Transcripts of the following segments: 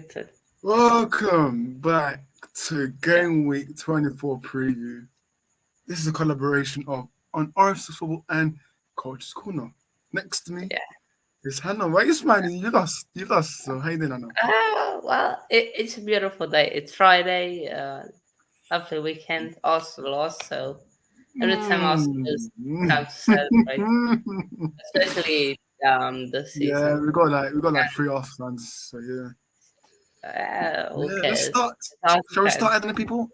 muted. Welcome back to Gameweek 24 preview. This is a collaboration of on Arsenal Football and Coach's Corner. Next to me is Hannah. Why are you smiling? You lost. So how you doing, Hannah? Well, it's a beautiful day. It's Friday. Lovely weekend. Arsenal lost, so every time Arsenal lose, time to celebrate. Especially this season. Yeah, we got like 3 Arsenal fans. So yeah. Let's start. Shall we start adding the people?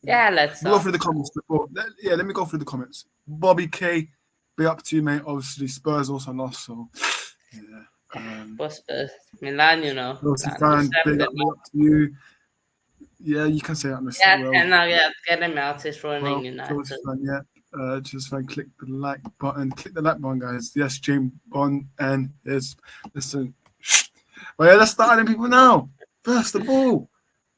Yeah, let's go through the comments before. Let me go through the comments. Bobby K, be up to you, mate. Obviously, Spurs also lost, so yeah. Spurs? Milan, you know. Fan, big up to you. Yeah, you can say that, Mr. Get him out. It's ruining United. Just click the like button. Click the like button, guys. Yes, James Bond and listen. Well, yeah, let's start adding people now. First of all,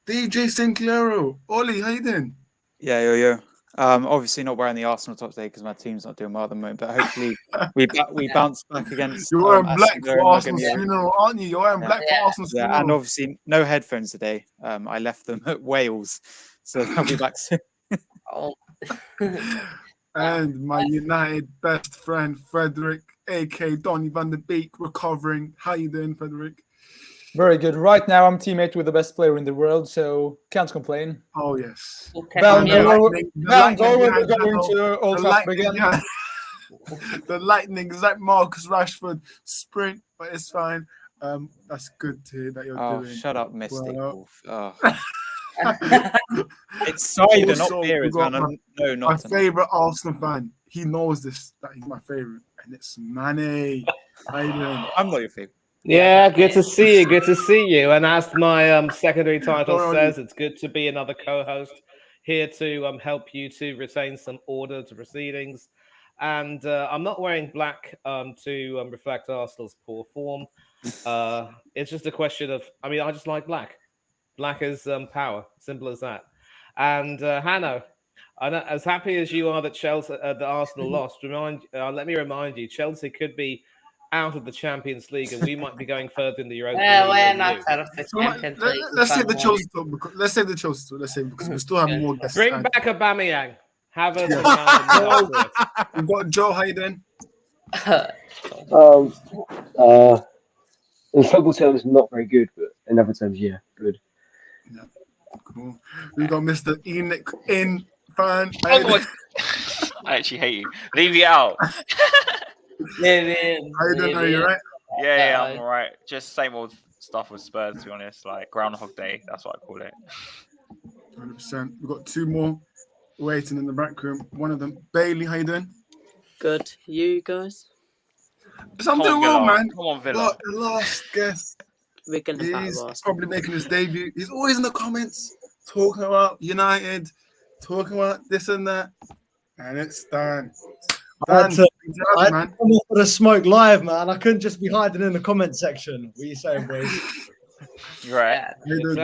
DJ Sinclairo. Ollie, how you doing? Yeah, yo. Obviously not wearing the Arsenal top today because my team's not doing well at the moment, but hopefully we bounce back against. You're wearing black for Arsenal's funeral, aren't you? You're wearing black for Arsenal's funeral. Yeah, and obviously no headphones today. I left them at Wales, so I'll be back soon. And my United best friend, Frederick, a.k.a. Donny van der Beek, recovering. How you doing, Frederick? Very good. Right now, I'm teammate with the best player in the world, so can't complain. Oh, yes. Bound over going to Old Trafford again. Yeah. The lightning is like Marcus Rashford sprint, but it's fine. That's good to hear that you're doing. Oh, shut up, Mystic Wolf. Oh. It's cider, not beer. My favourite Arsenal fan. He knows this, that he's my favourite, and it's Manny. How you doing? I'm not your favourite. Yeah, good to see you. Good to see you. And as my secondary title says, it's good to be another co-host here to help you to retain some order to proceedings. And I'm not wearing black to reflect Arsenal's poor form. It's just a question of, I just like black. Black is power. Simple as that. And Hanno, as happy as you are that that Arsenal lost, let me remind you, Chelsea could be out of the Champions League, and we might be going further in the Europa League. We're not out of the Champions League. Let's save the Chelsea talk. Let's save the Chelsea talk. Let's save because we still have more guests. Bring back Aubameyang. Have us. We've got Joe. How you doing? In football terms, not very good, but in other terms, yeah, good. Yeah, cool. We got Mr. Enoch in fan. I actually hate you. Leave me out. How you doing? Are you right? Yeah, I'm all right. Just same old stuff with Spurs, to be honest. Like Groundhog Day, that's what I call it. 100%. We've got 2 more waiting in the back room. One of them, Bailey. How you doing? Good. You guys? I'm doing well, man. Come on, Villa. The last guest. He's probably making his debut. He's always in the comments talking about United, talking about this and that, and it's Dan. I had to come off for the smoke live, man. I couldn't just be hiding in the comment section. What are you saying, boys? You're right. Good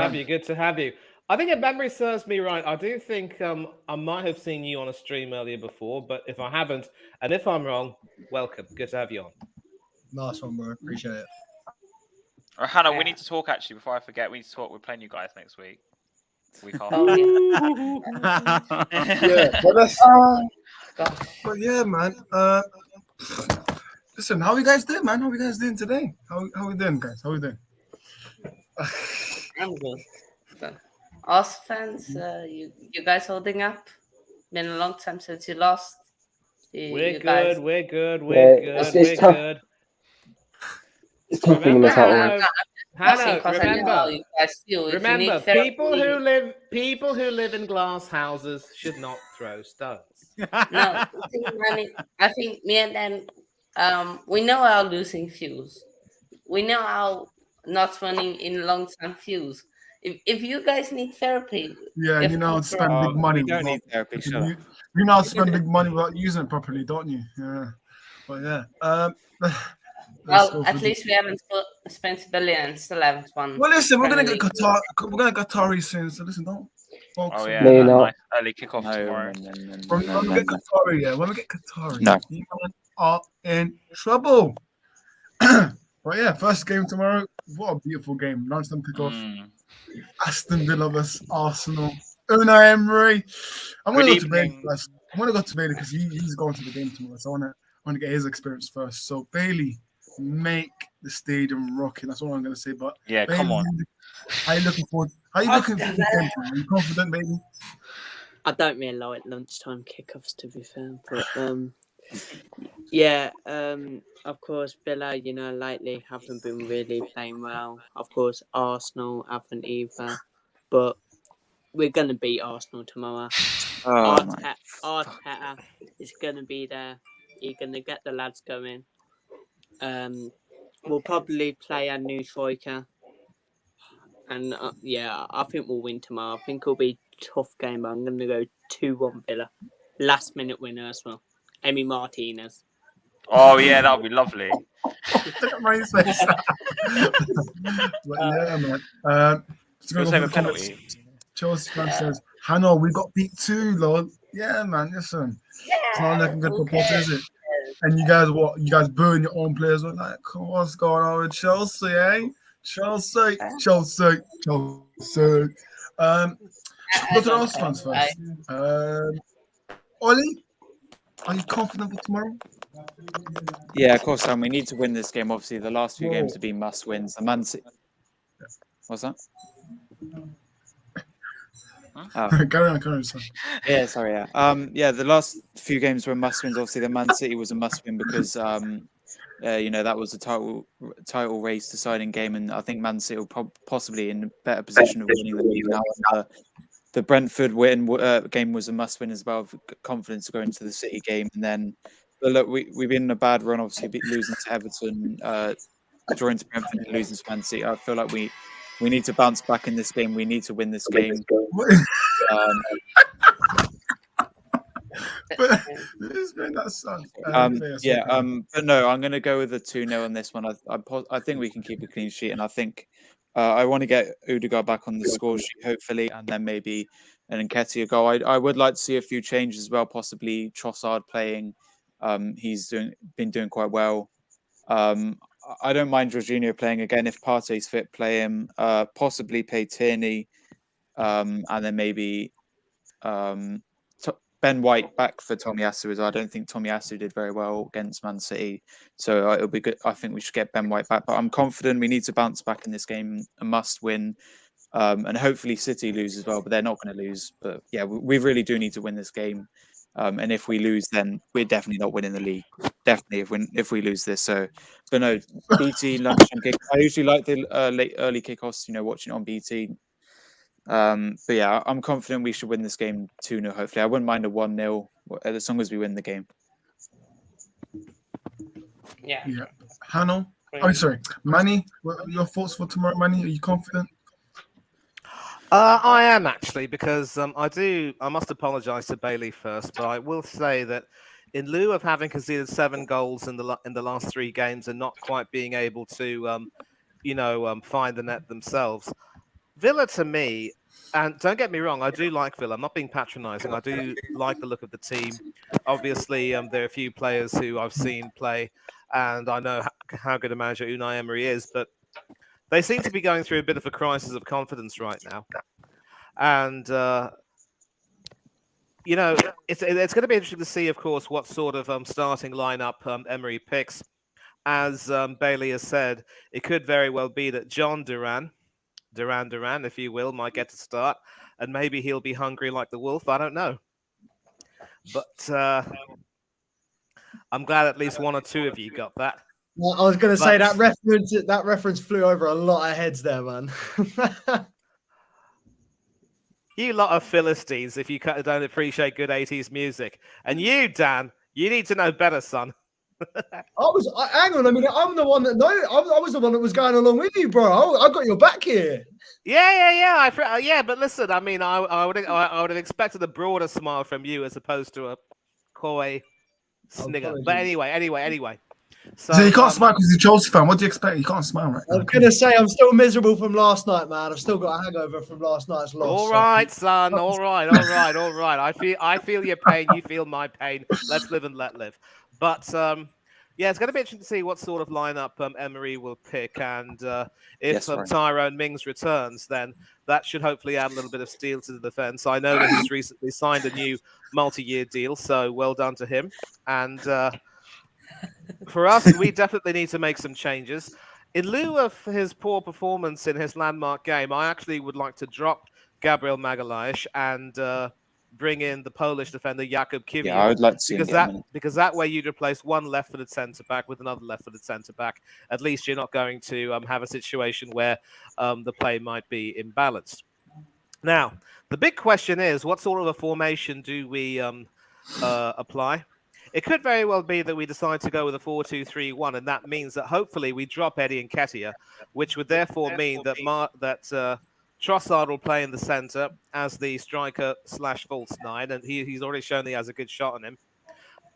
to have you. I think if memory serves me right, I do think I might have seen you on a stream earlier before, but if I haven't, and if I'm wrong, welcome. Good to have you on. Nice one, bro. Appreciate it. Hannah, we need to talk actually before I forget. We need to talk. We're playing you guys next week. Week after. But yeah, man. Listen, how are you guys doing, man? How are you guys doing today? How are we doing, guys? How are we doing? I'm good. Us fans, you guys holding up? Been a long time since you lost. We're good. It's tough being in the title. Remember, people who live in glass houses should not throw stones. No, I think me and Dan, we know our losing views. We know how not running in long-term views. If you guys need therapy, yeah, you know how to spend big money. We don't need therapy. You know how to spend big money without using it properly, don't you? Yeah, but yeah. Well, at least we haven't spent $1 billion, still haven't won. Well, listen, we're gonna get Qatar. We're gonna get Qatari soon. So listen, don't. Oh yeah, nice early kickoff tomorrow. When we get Qatari, you are in trouble. But yeah, first game tomorrow. What a beautiful game. Lunchtime kickoff. Aston Villa vs Arsenal. Unai Emery. I'm Good gonna go to Bailey evening. first. I'm gonna go to Bailey because he's going to the game tomorrow. So I wanna get his experience first. So Bailey, make the stadium rocking. That's all I'm gonna say. But Yeah, Bailey, come on. how you looking forward? How you looking for this game? Are you confident, baby? I don't really like lunchtime kickoffs, to be fair, but yeah, of course, Villa, lately haven't been really playing well. Of course, Arsenal haven't either, but we're gonna beat Arsenal tomorrow. Oh my. Arteta is gonna be there. He's gonna get the lads going. We'll probably play our new striker. And yeah, I think we'll win tomorrow. I think it'll be a tough game, but I'm going to go 2-1 Villa. Last minute winner as well. Emery Martinez. Oh yeah, that would be lovely. Look at my face. But yeah, man. You'll save a penalty. Chelsea fan says, Hannah, we got beat too, Lord. Yeah, man, listen. It's not looking good for Potter, is it? And you guys, what? You guys burn your own players. We're like, come on, what's going on with Chelsea, eh? Chelsea. Go to the Arsenal fans first. Ollie, are you confident for tomorrow? Yeah, of course, we need to win this game. Obviously, the last few games have been must wins. The Man City. What's that? Carry on, son. Yeah, sorry. Yeah. The last few games were must wins. Obviously, the Man City was a must win because that was a title race deciding game, and I think Man City will possibly in a better position of winning the league now. The Brentford game was a must win as well. Confidence to go into the City game, and then look, we've been in a bad run. Obviously, losing to Everton, drawing to Brentford, and losing to Man City. I feel like we need to bounce back in this game. We need to win this game. But no, I'm going to go with a 2-0 on this one. I think we can keep a clean sheet, and I think I want to get Odegaard back on the score sheet, hopefully, and then maybe an Nketiah goal. I would like to see a few changes as well, possibly Trossard playing. He's been doing quite well. I don't mind Jorginho playing again. If Partey's fit, play him. Possibly play Tierney, and then maybe Ben White back for Tomiyasu as well. I don't think Tomiyasu did very well against Man City, so it'll be good. I think we should get Ben White back, but I'm confident we need to bounce back in this game. A must win, and hopefully City lose as well, but they're not going to lose. But yeah, we really do need to win this game, and if we lose, then we're definitely not winning the league. Definitely, if we lose this. So, but no, BT lunchtime kick. I usually like the early kickoffs. Watching it on BT. But yeah, I'm confident we should win this game 2-0. Hopefully, I wouldn't mind a 1-0 as long as we win the game. Yeah. Hannah, sorry, Manny. What are your thoughts for tomorrow, Manny? Are you confident? I am actually, because I must apologise to Bailey first, but I will say that in lieu of having conceded 7 goals in the last 3 games and not quite being able to, find the net themselves, Villa to me, and don't get me wrong, I do like Villa. I'm not being patronising. I do like the look of the team. Obviously, there are a few players who I've seen play, and I know how good a manager Unai Emery is, but they seem to be going through a bit of a crisis of confidence right now. And, it's going to be interesting to see, of course, what sort of starting lineup Emery picks. As Bailey has said, it could very well be that John Duran, if you will, might get to start, and maybe he'll be hungry like the wolf. I don't know. But I'm glad at least 1 or 2 of you got that. Well, I was going to say that reference flew over a lot of heads there, man. You lot of Philistines, if you don't appreciate good 80s music. And you, Dan, you need to know better, son. Hang on a minute. I'm the one that I was the one that was going along with you, bro. I got your back here. Yeah. But listen, I mean, I would have expected a broader smile from you as opposed to a coy snigger. But anyway. So you can't smile because you're a Chelsea fan. What do you expect? You can't smile, right? I'm gonna say I'm still miserable from last night, man. I've still got a hangover from last night's loss. All right, son. All right. I feel your pain. You feel my pain. Let's live and let live. But Yeah, it's going to be interesting to see what sort of lineup Emery will pick, and if Yes, right. Tyrone Mings returns, then that should hopefully add a little bit of steel to the defense. I know that he's recently signed a new multi-year deal, so well done to him. And for us, we definitely need to make some changes. In lieu of his poor performance in his landmark game, I actually would like to drop Gabriel Magalhaes and bring in the Polish defender Jakub Kiwior. Yeah, I would like to see him get a minute. Because that way you'd replace one left-footed centre-back with another left-footed centre-back. At least you're not going to have a situation where the play might be imbalanced. Now, the big question is, what sort of a formation do we apply? It could very well be that we decide to go with a 4-2-3-1, and that means that hopefully we drop Eddie Nketiah, which would therefore mean that Trossard will play in the centre as the striker/false nine, and he's already shown he has a good shot on him.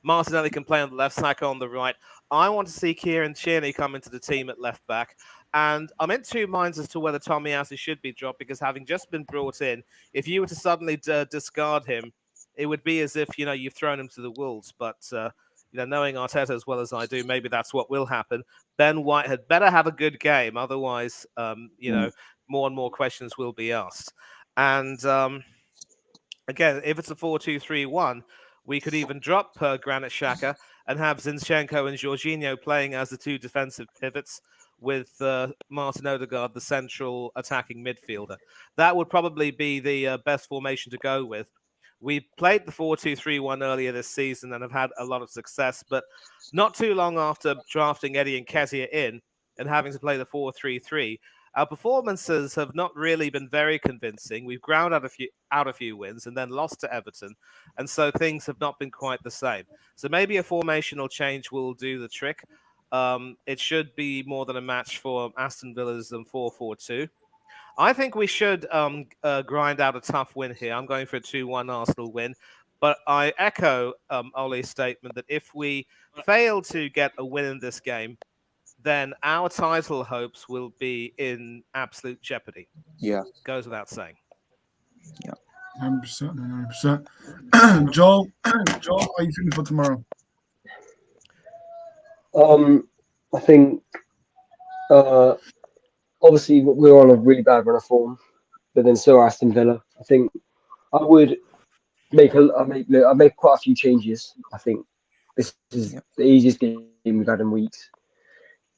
Martinelli can play on the left, Saka on the right. I want to see Kieran Tierney come into the team at left back. And I'm in two minds as to whether Tomiyasu should be dropped, because having just been brought in, if you were to suddenly discard him, it would be as if, you've thrown him to the wolves. But, knowing Arteta as well as I do, maybe that's what will happen. Ben White had better have a good game. Otherwise, more and more questions will be asked. And again, if it's a 4-2-3-1, we could even drop Granit Xhaka and have Zinchenko and Jorginho playing as the two defensive pivots, with Martin Odegaard, the central attacking midfielder. That would probably be the best formation to go with. We played the 4-2-3-1 earlier this season and have had a lot of success, but not too long after drafting Eddie Nketiah in and having to play the 4-3-3, our performances have not really been very convincing. We've ground out a few wins and then lost to Everton, and so things have not been quite the same. So maybe a formational change will do the trick. It should be more than a match for Aston Villa's 4-4-2. I think we should grind out a tough win here. I'm going for a 2-1 Arsenal win. But I echo Ollie's statement that if we fail to get a win in this game, then our title hopes will be in absolute jeopardy. Yeah. Goes without saying. Yeah. 100%. 100%. Joel, how are you feeling for tomorrow? I think obviously we're on a really bad run of form, but then so are Aston Villa. I think I would make quite a few changes. I think this is the easiest game we've had in weeks.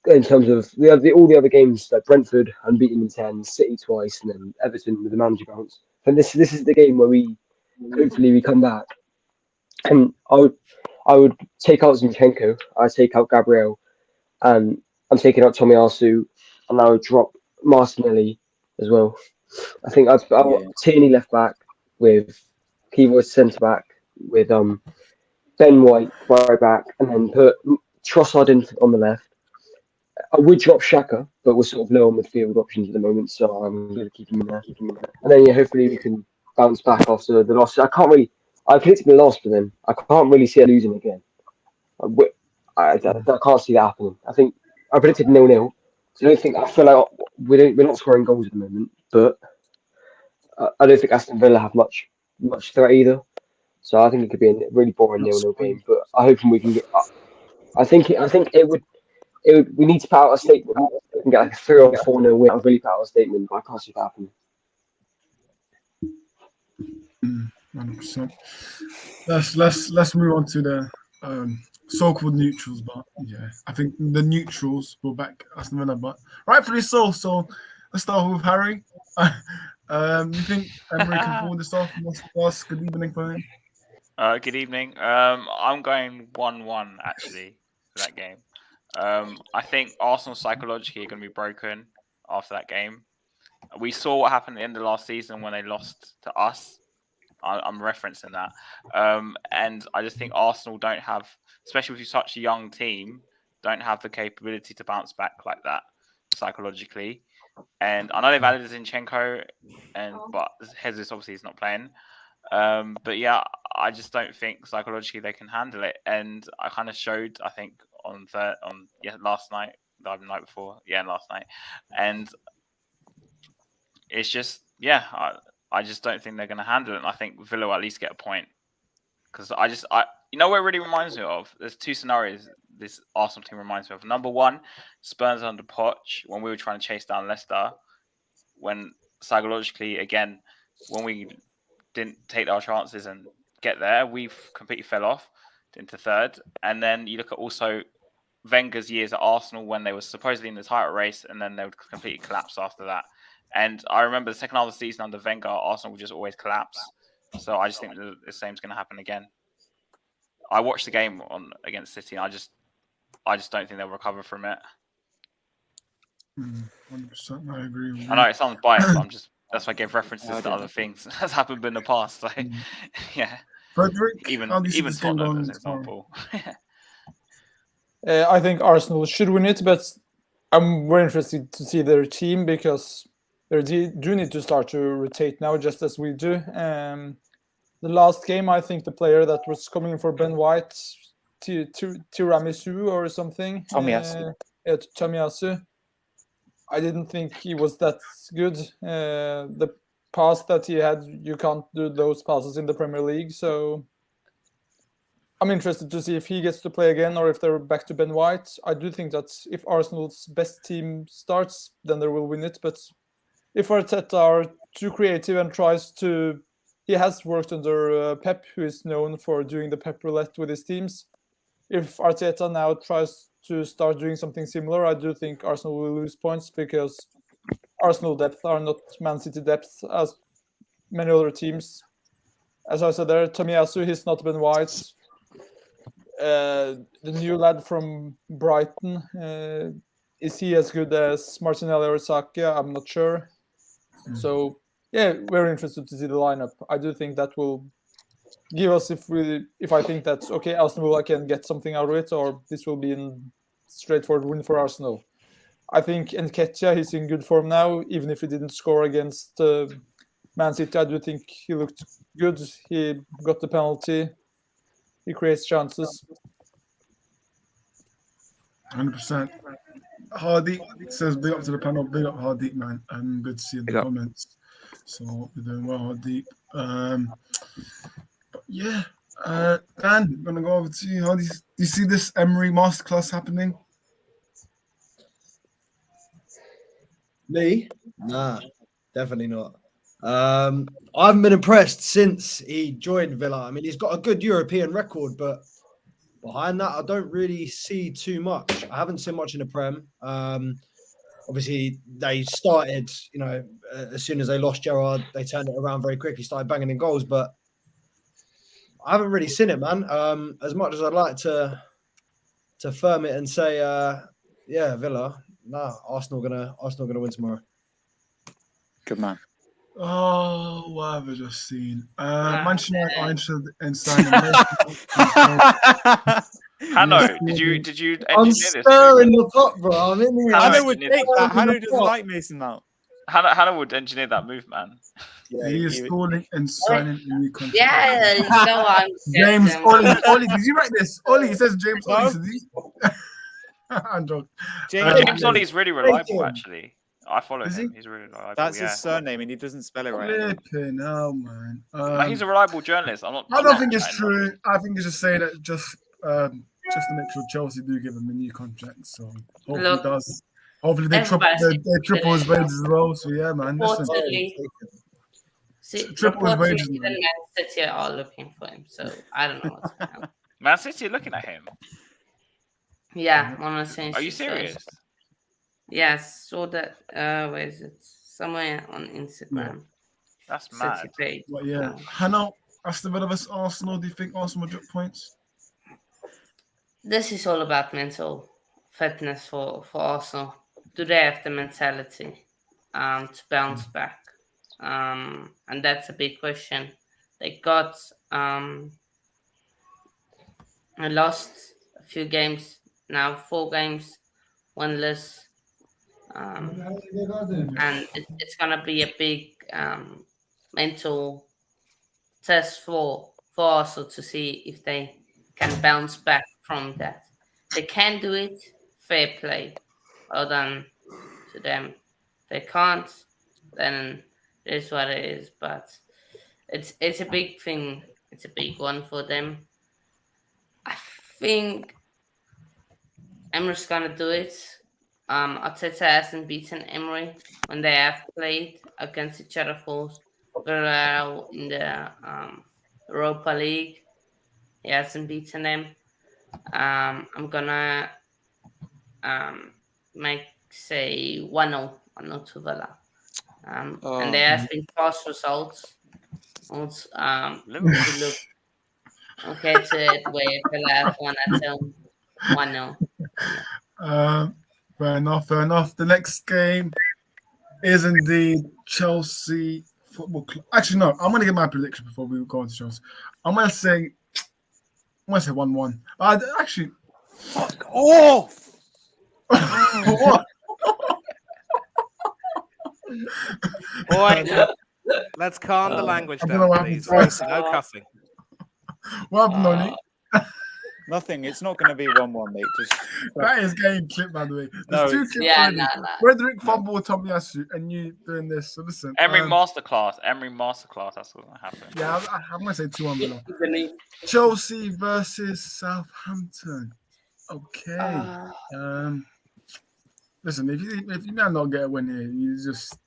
In terms of we have all the other games, like Brentford unbeaten in 10, City twice, and then Everton with the manager bounce. And this is the game where we hopefully we come back. And I would take out Zinchenko, I'd take out Gabriel, and I'm taking out Tomiyasu, and I would drop Martinelli as well. I think I'd Tierney left back with Kiwior centre back with Ben White right back, and then put Trossard in on the left. I would drop Xhaka, but we're sort of low on midfield options at the moment, so I'm going to keep him in there. And then hopefully we can bounce back after the loss. I predicted the loss, but then I can't really see it losing again. I can't see that happening. I think I predicted 0-0. So I feel like we're not scoring goals at the moment, but I don't think Aston Villa have much threat either. So I think it could be a really boring 0-0 game. But I hope we can get. I think it would. We need to put out a statement. We can get like a 3 or 4-0 win. I'd really put out a statement, but I can't see that happening. 100%. Let's move on to the so-called neutrals, but yeah, I think the neutrals will back Aston Villa, but rightfully so. So let's start with Harry. You think Emery can pull this off? Good evening for him. Good evening. I'm going 1-1 actually for that game. I think Arsenal psychologically are going to be broken after that game. We saw what happened at the end of last season when they lost to us. I'm referencing that. And I just think Arsenal don't have, especially with such a young team, don't have the capability to bounce back like that psychologically. And I know they've added Zinchenko, but Jesus obviously is not playing. But yeah, I just don't think psychologically they can handle it. And I kind of showed, I think, last night, the night before, last night. And it's just, I just don't think they're going to handle it. And I think Villa will at least get a point. Because what it really reminds me of, there's two scenarios. this Arsenal team reminds me of. Number one, Spurs under Poch when we were trying to chase down Leicester. When psychologically, again, when we didn't take our chances and get there, we completely fell off into third. And then you look at also Wenger's years at Arsenal when they were supposedly in the title race, and then they would completely collapse after that. And I remember the second half of the season under Wenger, Arsenal would just always collapse. So I just think the same's going to happen again. I watched the game against City, and I just don't think they'll recover from it. 100%, I agree with you. I know it sounds biased, but that's why I gave references to other things that's happened in the past. So, yeah. Frederick, even this game Tottenham going as an example. I think Arsenal should win it, but I'm very interested to see their team because they do need to start to rotate now, just as we do. The last game, I think the player that was coming in for Ben White, Tiramisu or something. Tomiyasu. Tomiyasu. I didn't think he was that good. The pass that he had, you can't do those passes in the Premier League. So I'm interested to see if he gets to play again or if they're back to Ben White. I do think that if Arsenal's best team starts, then they will win it. But if Arteta are too creative and tries to... He has worked under Pep, who is known for doing the Pep roulette with his teams. If Arteta now tries to start doing something similar, I do think Arsenal will lose points because Arsenal depth are not Man City depth as many other teams. As I said there, Tomiyasu, he's not Ben White. The new lad from Brighton, is he as good as Martinelli or Saka? I'm not sure. So, yeah, very interested to see the lineup. I do think that will give us if I think that, okay, Arsenal I can get something out of it, or this will be a straightforward win for Arsenal. I think Nketiah, he's in good form now, even if he didn't score against Man City. I do think he looked good. He got the penalty. He creates chances. 100%. Hardy says, big up to the panel, big up Hardy, man. Good to see in the comments. So we're doing well, Hardy. But yeah, Dan, I'm gonna go over to you. How do you see this Emery masterclass happening? Me? Nah, definitely not. I haven't been impressed since he joined Villa. I mean, he's got a good European record, but behind that, I don't really see too much. I haven't seen much in the Prem. Obviously, they started, as soon as they lost Gerrard, they turned it around very quickly, started banging in goals, but I haven't really seen it, man. As much as I'd like to firm it and say, yeah, Villa, Arsenal gonna win tomorrow. Good man. Oh, what have I just seen? Manchester United are interested in signing. Hanno, did you I'm engineer this? stirring the pot, bro. I'm in here. Hanno would take that. Hanno doesn't like Mason Mount. Hanno would engineer that move, man. Yeah, he is stalling and signing a new contract. Yeah, you know I'm James Ollie, did you write this? Ollie, it says James Ollie. I'm joking. James Ollie is really reliable, actually. I follow him. He's really reliable. That's his surname, and he doesn't spell it right. Flipping hell, man. He's a reliable journalist. I don't think it's true. I think it's just saying that just to make sure Chelsea do give him a new contract. So hopefully it does. Hopefully they triple his wages as well. So yeah, man. Triple his wages. Even Man City are looking for him. So I don't know what's going on. Man City are looking at him. Yeah, honestly. Are you serious? Yes, saw that. Where is it? Somewhere on Instagram. That's mad. Well, yeah. Hanno, Aston Villa vs Arsenal. Do you think Arsenal will drop points? This is all about mental fitness for Arsenal. Do they have the mentality to bounce back? And that's a big question. They got lost a few games now, 4 games, winless. And it's going to be a big mental test for Arsenal to see if they can bounce back from that. They can do it, fair play. Well done to them. They can't, then it is what it is. But it's a big thing. It's a big one for them. I think Emery's gonna do it. Arteta hasn't beaten Emery when they have played against each other for very well in the Europa League. He hasn't beaten them. I'm gonna make say 1-0 to Villa. And there has been past results. Also, if you look okay to it where Villa have won at home 1-0. Fair enough. The next game is indeed Chelsea Football Club. Actually, no. I'm gonna get my prediction before we go on to Chelsea. I'm gonna say 1-1. Actually, Fuck off! what? Boy, let's calm the language I don't know down, what please. happened No cussing. What happened, Oli? Nothing. It's not going to be 1-1, mate. Just That is getting clipped, by the way. No, There's two it's- clips Yeah, already. no. Frederick Fumble Tomiyasu and you doing this. So listen. Emery masterclass. Emery masterclass. That's what's gonna happen. Yeah, I'm gonna say 2-1 below. Gonna- Chelsea versus Southampton. Okay. Listen, if you may not get a win here, you just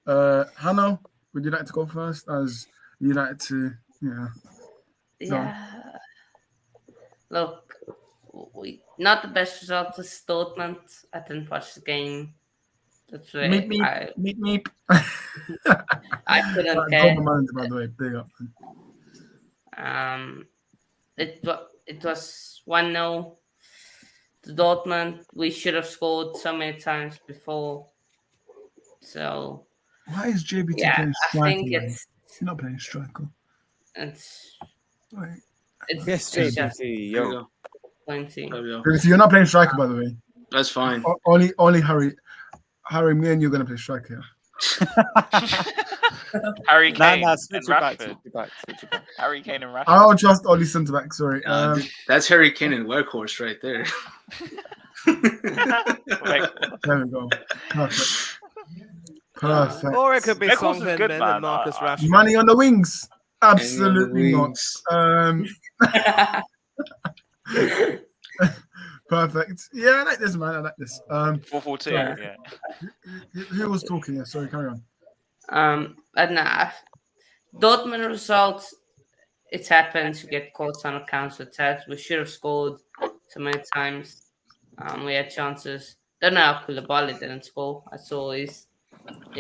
Hanno, would you like to go first? As you like to, Yeah. Look, not the best result this Dortmund. I didn't watch the game. That's why meep. I couldn't Right, care. Mind, by the way, big up. It was 1-0 to Dortmund. We should have scored so many times before. So Why is JBT yeah, playing I striker? think He's not playing striker. it's Wait. it's yes, it's just JBT. There we Yo, go. plenty. There we go. JBT, you're not playing striker, by the way. That's fine. Only Harry, me and you're gonna play striker. Harry Kane switch and it back. Rashford. Switch it back. Harry Kane and Rashford. I don't trust Oli centre back. Sorry. That's Harry Kane and Workhorse right there. There we go. Perfect. Or it could be Nichols Song is Min good, Min man. and Marcus I- Rashford. Money on the wings. Absolutely not. Wings. Perfect. Yeah, I like this, man. I like this. 4-4-2. Sorry. Yeah. Who was talking? Yeah, sorry, carry on. But nah, Dortmund results. It happens. You get caught on a counter attack. We should have scored so many times. We had chances. Don't know how Koulibaly didn't score. I saw his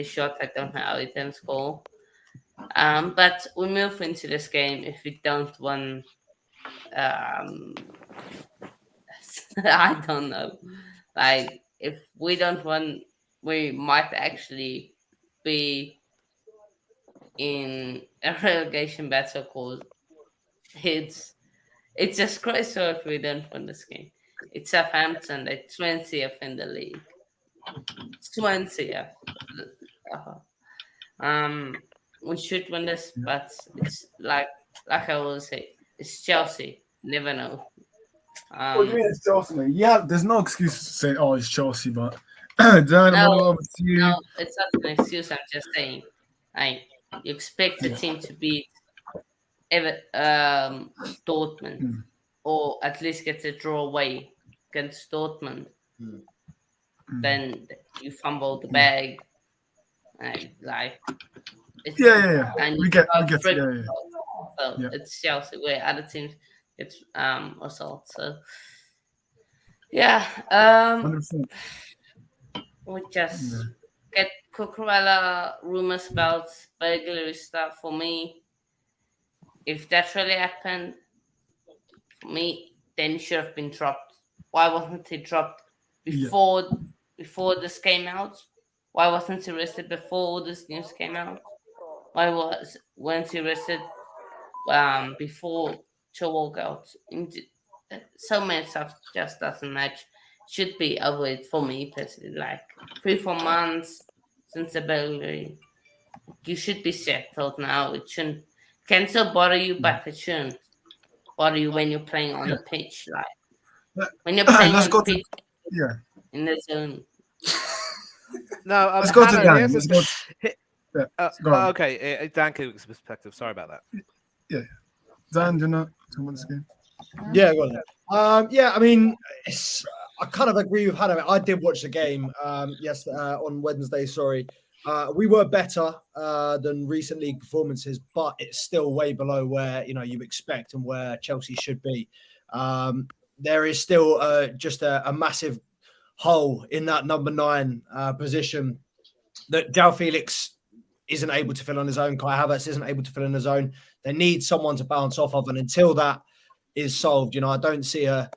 shot. I don't know how he didn't score. But we move into this game if we don't win. I don't know. Like if we don't win, we might actually be in a relegation battle called it's just crazy if we don't win this game. It's Southampton, they're 20th in the league. 20th. We should win this, but it's like I always say, it's Chelsea. Never know. What do you mean it's Chelsea, man? Yeah, there's no excuse to say, "Oh, it's Chelsea," but Dan, I'm over to you. No, it's not an excuse. I'm just saying, you expect the team to beat Dortmund, or at least get a draw away against Dortmund. Then you fumble the bag, and it's, Yeah. And We you get got it. three Yeah. results. So Yeah. it's Chelsea where other teams get results. So yeah, 100%. we just get Cucurella rumors about burglary stuff. For me, if that really happened, for me, then he should have been dropped. Why wasn't he dropped before this came out? Why wasn't he arrested before this news came out? Why weren't he arrested before to walk out? So many stuff just doesn't match. Should be over it for me personally. Like 3-4 months since the burglary, you should be settled now. It shouldn't can still bother you, but it shouldn't bother you when you're playing on the pitch. Like when you're playing on the pitch in the zone. No, Let's go to Hannah, Dan. here's Let's go on. okay, Dan Cook's perspective. Sorry about that. Yeah. Dan, do you know about this game? Yeah, go on. Yeah, I mean, I kind of agree with Hannah. I did watch the game. Yes, on Wednesday. Sorry, we were better than recent league performances, but it's still way below where you expect and where Chelsea should be. There is still just a massive hole in that number 9 position that João Felix isn't able to fill on his own. Kai Havertz isn't able to fill on his own. They need someone to bounce off of, and until that is solved, I don't see a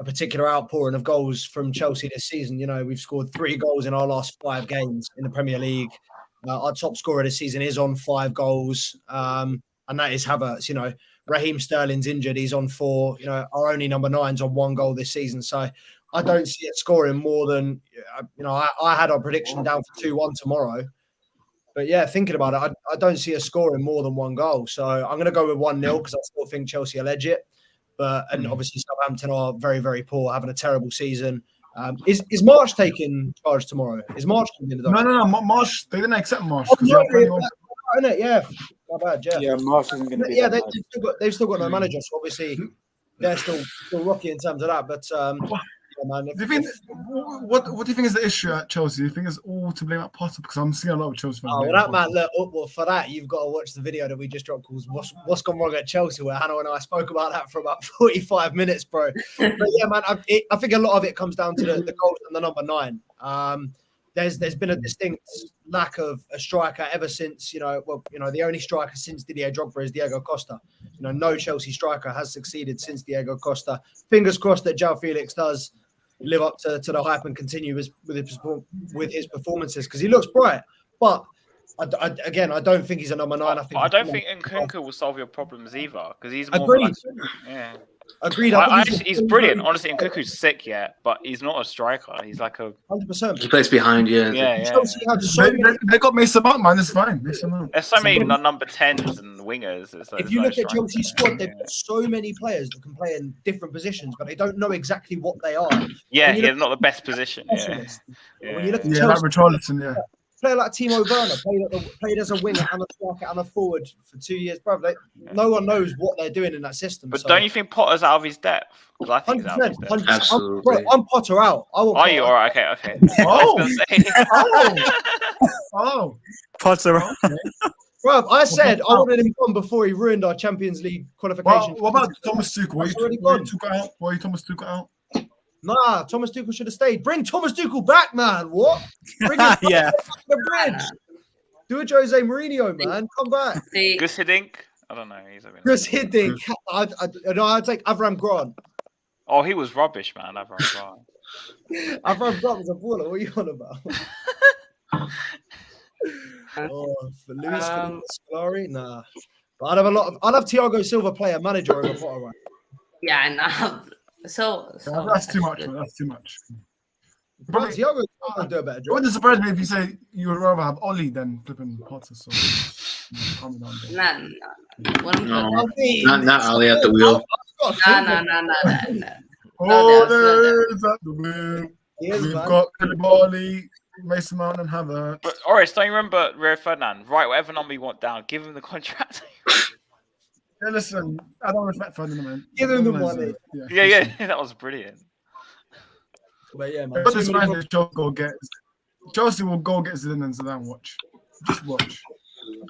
particular outpouring of goals from Chelsea this season. We've scored 3 goals in our last 5 games in the Premier League. Our top scorer this season is on 5 goals, and that is Havertz. Raheem Sterling's injured; he's on 4. Our only number 9's on 1 goal this season, so I don't see it scoring more than. I had our prediction down for 2-1 tomorrow. But yeah, thinking about it, I don't see us scoring more than 1 goal. So I'm going to go with 1-0 because I still think Chelsea will edge it. And obviously Southampton are very, very poor, having a terrible season. Is March taking charge tomorrow? Is March going to be the No. Marsh, they didn't accept Marsh. Yeah, my bad, Jeff. Yeah, Marsh isn't going to be. Yeah, they've still got no manager, so obviously they're still rocky in terms of that. But man, what do you think is the issue at Chelsea? Do you think it's all to blame at Potter? Because I'm seeing a lot of Chelsea fans. Oh, well, that man, look, for that, you've got to watch the video that we just dropped called What's Gone Wrong at Chelsea, where Hannah and I spoke about that for about 45 minutes, bro. But yeah, man, I think a lot of it comes down to the goals and the number 9. There's been a distinct lack of a striker ever since, the only striker since Didier Drogba is Diego Costa. No Chelsea striker has succeeded since Diego Costa. Fingers crossed that João Felix does live up to the hype and continue with his performances because he looks bright. But I don't think he's a number 9. I don't think Nkunku will solve your problems either because he's more agreed. Yeah. Agreed. He's brilliant. Honestly, Nkunku's sick yet, but he's not a striker. He's like a 100%. He plays behind, yeah. They got Mason Mount, man. It's fine. There's so many number 10s and wingers. If you look at Chelsea's squad, they've got so many players that can play in different positions, but they don't know exactly what they are. Yeah, he's not the best position. When you look at Chelsea, like Richarlison, yeah. Player like Timo Werner played as a winger and a striker and a forward for 2 years, bro. No one knows what they're doing in that system. But don't you think Potter's out of his depth? Because I think he's out of his depth. Absolutely. I'm Potter out. Are you? All right, okay. Potter out. Bro, I said I wanted him gone before he ruined our Champions League qualification. What about Thomas Tuchel? Why Thomas Tuchel out? Nah, Thomas Tuchel should have stayed. Bring Thomas Tuchel back, man. What? Bring him back Yeah. the bridge. Do a Jose Mourinho, man. Come back. Gus Hiddink? I don't know. Chris Hiddink. I'd take Avram Grant. Oh, he was rubbish, man. Avram Grant. Avram Grant was a baller. What are you on about? For Luis Scolari? Nah. But I'd have Thiago Silva play a manager over Potter, right? Yeah, I know. So that's too much. Man. That's too much. But Thiago will do a better It job. wouldn't surprise me if you say you would rather have Oli than flipping Potter. So calm down there. Not Ali at the wheel. No. Oh, there's at the wheel. Yes, We've man. got Koulibaly, Mason Mount, and Havertz. But Oris, don't you remember Rio Ferdinand? Right, whatever number you want down, give him the contract. Yeah, listen, I don't respect Ferdinand, man. Give him the money. Yeah, that was brilliant. But yeah, man. But this man is Chelsea will go get Zidane and Zidane. Watch, just watch.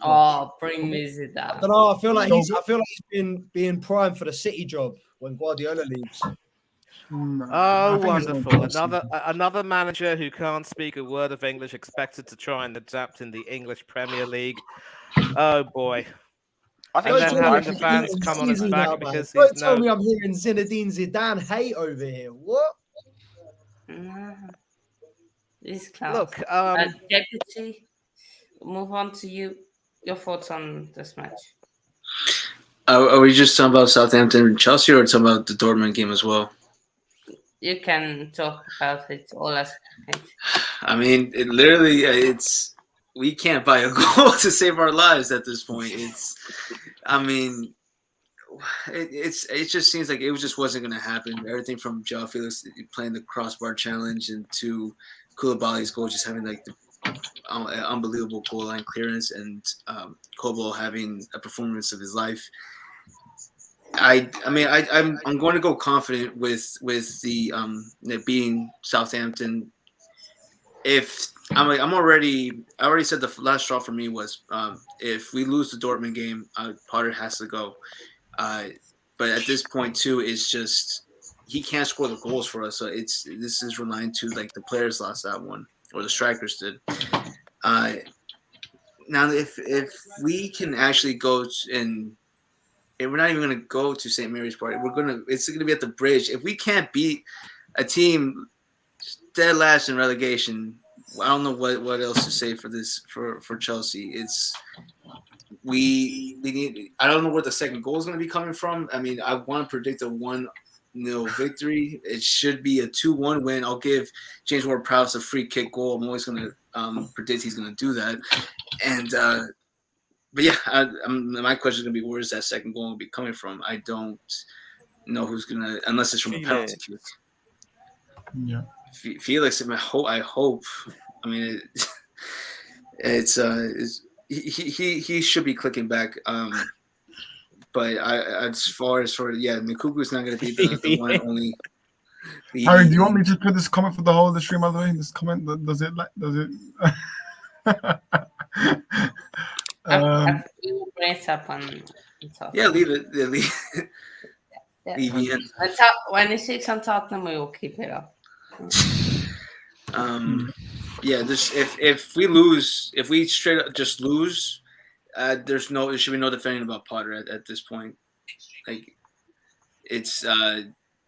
Oh, bring me Zidane. I don't know. I feel like he's being primed for the City job when Guardiola leaves. Oh, wonderful! Another manager who can't speak a word of English expected to try and adapt in the English Premier League. Oh boy! I think and then having the fans come on his back because don't tell me I'm hearing Zinedine Zidane hate over here. What? This clown. Look, Deputy, move on to you. Your thoughts on this match? Are we just talking about Southampton and Chelsea, or talking about the Dortmund game as well? You can talk about it all as. I mean, we can't buy a goal to save our lives at this point. It just seems like it just wasn't going to happen. Everything from João Felix playing the crossbar challenge and to Koulibaly's goal just having like the unbelievable goal line clearance and Kobo having a performance of his life. I'm going to go confident with the beating Southampton. If I already said the last straw for me was if we lose the Dortmund game, Potter has to go. But at this point too, it's just he can't score the goals for us. So this is relying to like the players lost that one or the strikers did. Now if we can actually go and we're not even going to go to St. Mary's Park. It's going to be at the Bridge. If we can't beat a team dead last in relegation, I don't know what else to say for this for Chelsea. It's we need. I don't know where the second goal is going to be coming from. I mean, I want to predict a 1-0 victory. It should be a 2-1 win. I'll give James Ward-Prowse a free kick goal. I'm always going to predict he's going to do that. And but yeah, my question is going to be where is that second goal going to be coming from? I don't know who's going to, unless it's from a penalty kick. Yeah. Felix, I hope. I mean, he should be clicking back. But as far as Nkuku's not going to be the one and only. Harry, do you want me to put this comment for the whole of the stream? By the way, this comment does it? We will bring it up on top. Yeah, leave it. Yeah, leave it. When it sits on Tottenham, we will keep it up. Yeah, if we lose, if we straight up just lose, there should be no defending about Potter at this point. Like, it's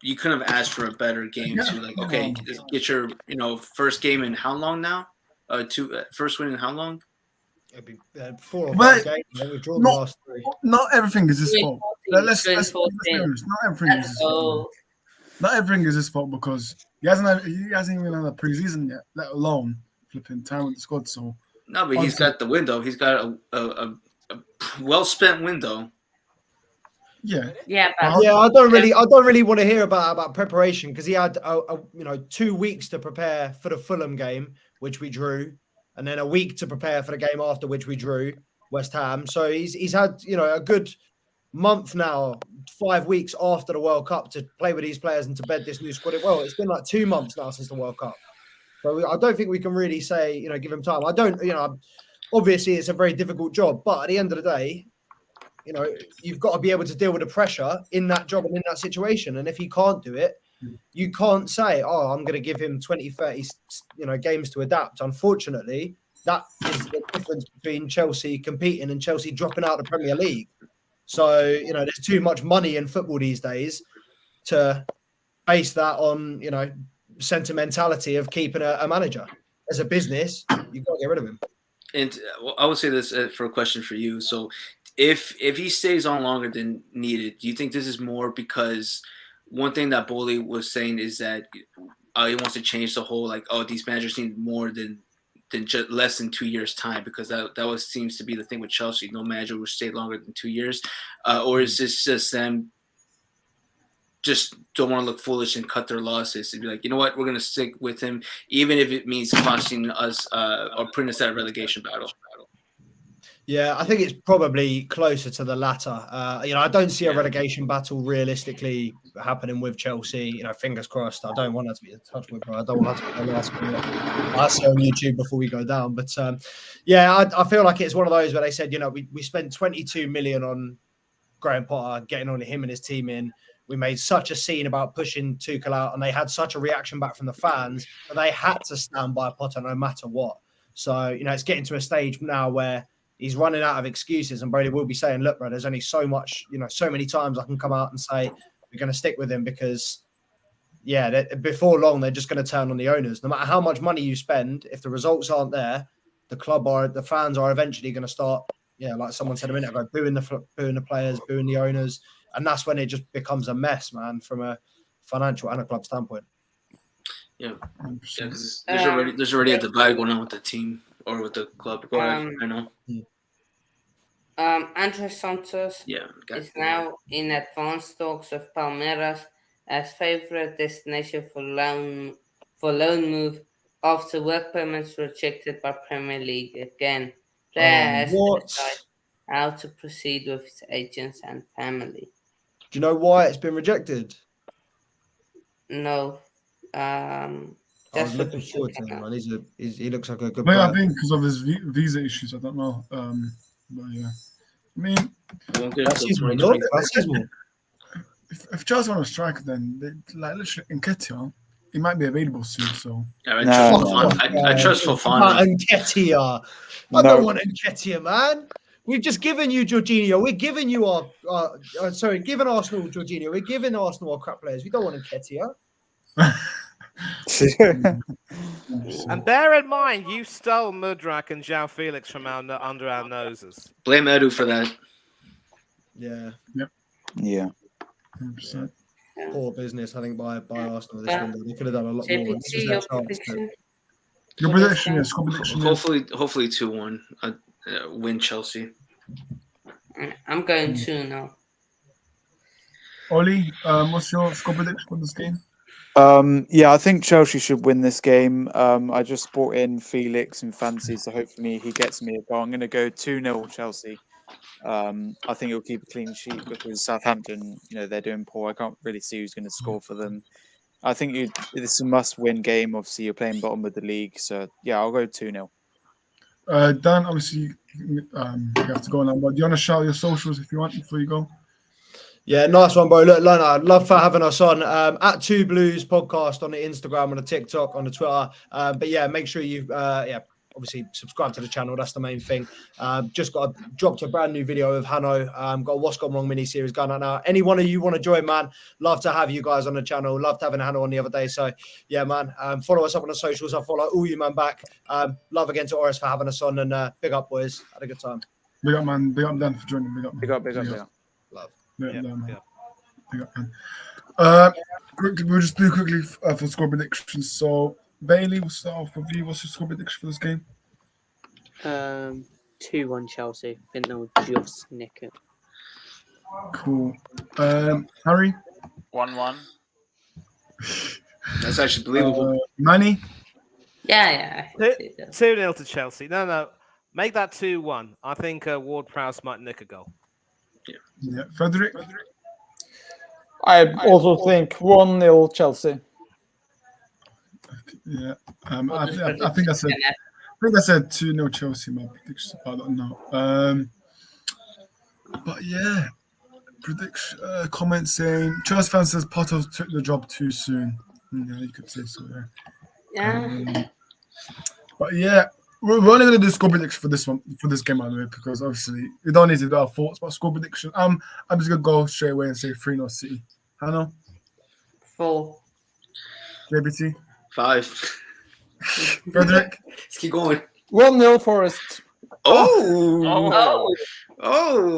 you couldn't have asked for a better game to like. Okay, get your first game in how long now? First win in how long? It'd be 4 or 5 games. We've drawn the last 3. Not everything is his fault. Let's be honest. Not everything is his fault. Not everything is his fault because he hasn't even had a preseason yet, let alone flipping time with the squad. So no, but he's got the window. He's got a well spent window. Yeah. I don't really want to hear about preparation because he had 2 weeks to prepare for the Fulham game, which we drew, and then a week to prepare for the game after which we drew West Ham. So he's had a good month now, 5 weeks after the World Cup to play with these players and to bed this new squad. Well, it's been like 2 months now since the World Cup. So I don't think we can really say, give him time. I don't, obviously it's a very difficult job, but at the end of the day, you've got to be able to deal with the pressure in that job and in that situation. And if he can't do it, you can't say, I'm going to give him 20, 30, games to adapt. Unfortunately, that is the difference between Chelsea competing and Chelsea dropping out of the Premier League. So, there's too much money in football these days to base that on, sentimentality of keeping a manager. As a business, you've got to get rid of him. And I would say this for a question for you. So if he stays on longer than needed, do you think this is more because one thing that Boley was saying is that he wants to change the whole, these managers need more than just less than 2 years time, because that seems to be the thing with Chelsea. No manager will stay longer than 2 years. Or is this just them just don't want to look foolish and cut their losses and be like, you know what, we're going to stick with him, even if it means costing us or putting us at a relegation battle. Yeah, I think it's probably closer to the latter. I don't see a relegation battle realistically happening with Chelsea. Fingers crossed. I don't want that to be a touch with, bro. I don't want that to be the last one I see on YouTube before we go down. But I feel like it's one of those where they said, we spent 22 million on Graham Potter, getting on him and his team in. We made such a scene about pushing Tuchel out, and they had such a reaction back from the fans that they had to stand by Potter no matter what. So, it's getting to a stage now where he's running out of excuses, and Brady will be saying, look, bro, there's only so much, so many times I can come out and say we're going to stick with him because, before long, they're just going to turn on the owners. No matter how much money you spend, if the results aren't there, the fans are eventually going to start, like someone said a minute ago, booing the players, booing the owners. And that's when it just becomes a mess, man, from a financial and a club standpoint. Yeah, because there's already a divide going on with the team or with the club. Go ahead, I know. Andre Santos is now in advanced talks of Palmeiras as favorite destination for loan move after work permits rejected by Premier League again. Player has to decide how to proceed with his agents and family. Do you know why it's been rejected? No. I was Just looking for forward to shooting. him, man. He looks like a good Maybe I player. think because of his visa issues, I don't know. But yeah, I mean, Won't get until Racismo, no? 2020. Racismo. if Chelsea want to strike, then like literally Nketiah, he might be available soon. So I No, trust no, Fofana. I trust Not Fofana. Nketiah. I No. don't want Nketiah, man. We've just given you Jorginho. We're giving you giving Arsenal Jorginho. We're giving Arsenal our crap players. We don't want Nketiah. And bear in mind, you stole Mudrak and João Felix from under our noses. Blame Edu for that. Yeah. Yeah. 100%. Poor business, I think, by Arsenal this window. They could have done a lot more. JPT, This is your their chance to- prediction? Your For this prediction, game? yes. Score prediction, yes. Hopefully 2-1. Win Chelsea. I'm going 2 now. Ollie, what's your score prediction for this game? Yeah, I think Chelsea should win this game. I just brought in Felix in fancy, so hopefully he gets me a goal. I'm going to go 2-0 Chelsea. I think he'll keep a clean sheet because Southampton, they're doing poor. I can't really see who's going to score for them. I think this is a must-win game. Obviously, you're playing bottom of the league, so yeah, I'll go 2-0. Dan, obviously, you have to go now. But do you want to shout your socials if you want before you go? Yeah, nice one, bro. Look, Lana, I'd love for having us on at Two Blues Podcast on the Instagram, on the TikTok, on the Twitter. But yeah, make sure you obviously subscribe to the channel. That's the main thing. Just dropped a brand new video of Hanno. Got a What's Gone Wrong mini series going on now. Any one of you want to join, man? Love to have you guys on the channel. Loved having Hanno on the other day. So yeah, man. Follow us up on the socials. I'll follow all you man back. Love again to Oris for having us on, and big up, boys. Had a good time. Big up, man. Big up, Dan, for joining. Big up, man. Big up. Love. Big up, man. We'll just do quickly for score predictions. So Bailey, we'll start off with you. What's your score prediction for this game? 2-1 Chelsea. I think they'll just nick it. Cool. Harry? 1-1. That's actually believable. Manny? Yeah. 2-0 to Chelsea. No. Make that 2-1. I think Ward-Prowse might nick a goal. Yeah. Frederick? I also think 1-0 Chelsea. Yeah. I think I said 2-0 Chelsea. My prediction. I don't know. But yeah, prediction. Comment saying Chelsea fan says Potter took the job too soon. Yeah, you could say so. Yeah. But yeah, we're only gonna do score prediction for this game, by the way, because obviously we don't need to do our thoughts about score prediction. I'm just gonna go straight away and say 3-0 City. Hanno? 4. JBT? 5. Frederick? Let's keep going. 1-0 Forest. Oh,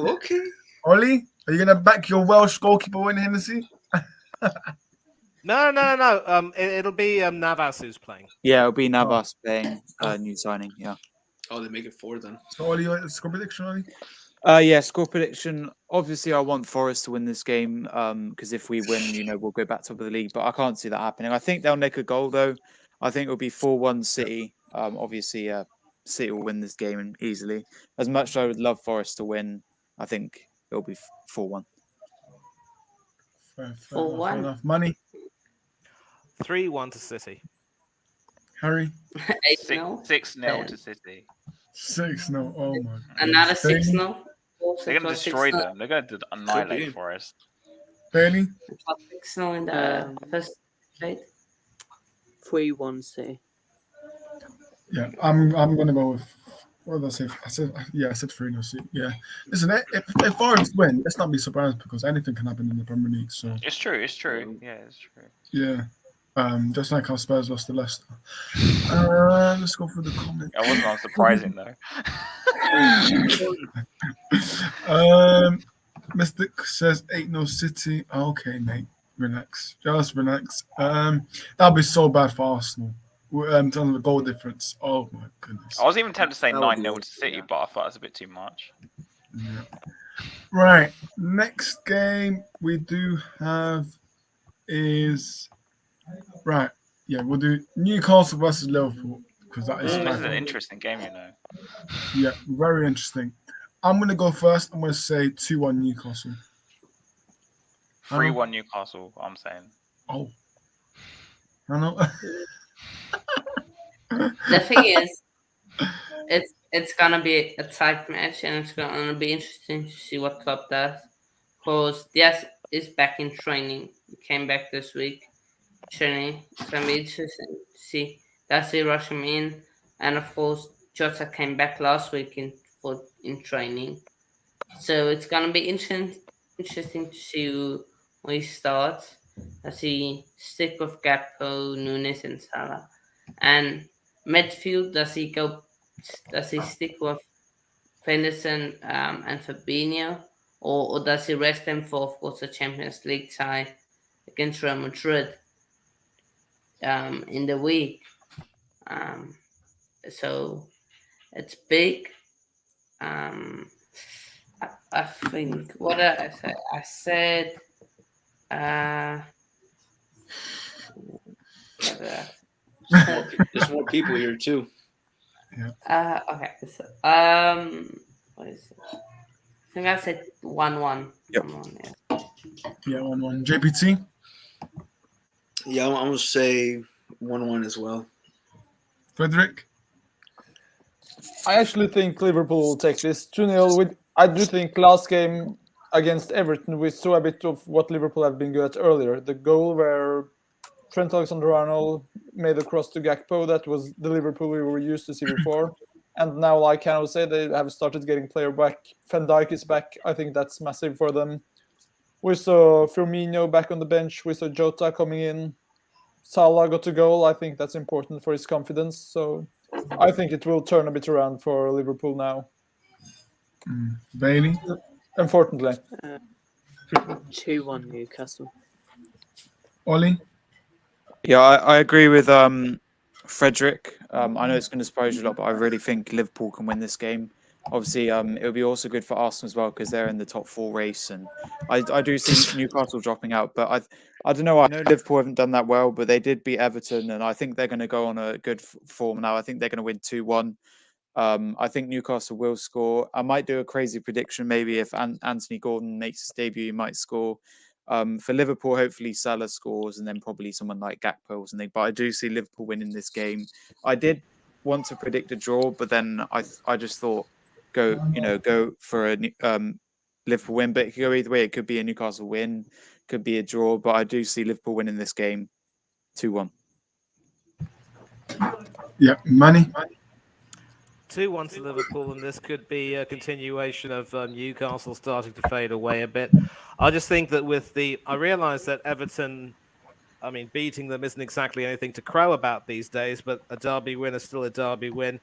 okay. Ollie, are you gonna back your Welsh goalkeeper Wayne Hennessy? No. It'll be Navas who's playing. Yeah, it'll be Navas playing new signing. Yeah. Oh, they make it 4 then. So Ollie, your score prediction, Ollie? Yeah, score prediction. Obviously, I want Forest to win this game because if we win, we'll go back top of the league. But I can't see that happening. I think they'll nick a goal though. I think it'll be 4-1 City. Obviously, City will win this game easily. As much as I would love Forest to win, I think it'll be 4-1. Fair 4-1. enough. Money? 3-1 to City. Harry? 8-0. 6-0 to City. 6-0. Oh my god. Another 6-0. They're going to destroy them. They're going to annihilate Forest. Bailey? 6-0 in the first plate. 3-1 City. Yeah, I'm gonna go with what did I say? I said 3-0 City. Yeah. Listen, if Forest win, let's not be surprised because anything can happen in the Premier League. So It's true. Yeah, it's true. yeah. Just like how Spurs lost to Leicester. Let's go through the comments. That wasn't unsurprising though. Mystic says 8-0 City. Okay, mate. Relax. Just relax. That'll be so bad for Arsenal. In terms of the goal difference. Oh my goodness. I was even tempted to say 9-0 to City, but I thought it was a bit too much. Yeah. Right. Next game we do have is right. Yeah, we'll do Newcastle versus Liverpool because that is This is an interesting game, Yeah, very interesting. I'm gonna go first. I'm gonna say 2-1 Newcastle. 3-1 Newcastle, I'm saying. Oh. I know. The thing is, it's gonna be a tight match, and it's gonna be interesting to see what Klopp does. Because Diaz is back in training. He came back this week. Training. It's gonna be interesting to see. Does he rush him in? And of course, Jota came back last week in training. So it's gonna be interesting to see who he starts. Does he stick with Gakpo, Nunes, and Salah? And midfield, does he stick with Henderson and Fabinho, or does he rest them for, of course, the Champions League tie against Real Madrid in the week? So it's big. I think what did I say? I said what did I say? There's more people here too. Okay. So, what is it? I think I said 1-1. Yep. 1-1, Yeah, 1-1. JPT. Yeah, I'm gonna say 1-1 as well. Frederick. I actually think Liverpool will take this 2-0. I do think last game against Everton we saw a bit of what Liverpool have been good at earlier. The goal where Trent Alexander-Arnold made a cross to Gakpo, that was the Liverpool we were used to see before. And now, like Cano said, they have started getting player back. Van Dijk is back. I think that's massive for them. We saw Firmino back on the bench. We saw Jota coming in. Salah got a goal. I think that's important for his confidence. So I think it will turn a bit around for Liverpool now. Bailey. Unfortunately. 2-1 Newcastle. Ollie. Yeah, I agree with Frederick. I know it's going to surprise you a lot, but I really think Liverpool can win this game. Obviously, it'll be also good for Arsenal as well because they're in the top 4 race, and I do see Newcastle dropping out. But I don't know. I know Liverpool haven't done that well, but they did beat Everton, and I think they're going to go on a good form now. I think they're going to win 2-1. I think Newcastle will score. I might do a crazy prediction. Maybe if Anthony Gordon makes his debut, he might score. For Liverpool, hopefully Salah scores, and then probably someone like Gakpo or something. But I do see Liverpool winning this game. I did want to predict a draw, but then I just thought go for a Liverpool win. But it could go either way. It could be a Newcastle win, could be a draw. But I do see Liverpool winning this game 2-1. Yeah, Manny. 2-1 to Liverpool, and this could be a continuation of Newcastle starting to fade away a bit. I just think that I realise that Everton, I mean, beating them isn't exactly anything to crow about these days, but a derby win is still a derby win.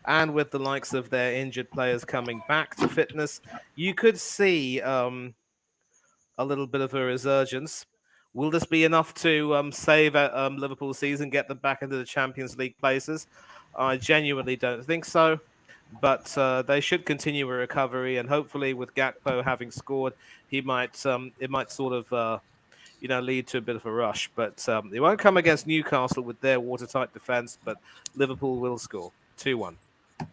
And with the likes of their injured players coming back to fitness, you could see a little bit of a resurgence. Will this be enough to save Liverpool's season, get them back into the Champions League places? I genuinely don't think so, but they should continue a recovery, and hopefully, with Gakpo having scored, it might sort of lead to a bit of a rush. But it won't come against Newcastle with their watertight defense. But Liverpool will score 2-1. I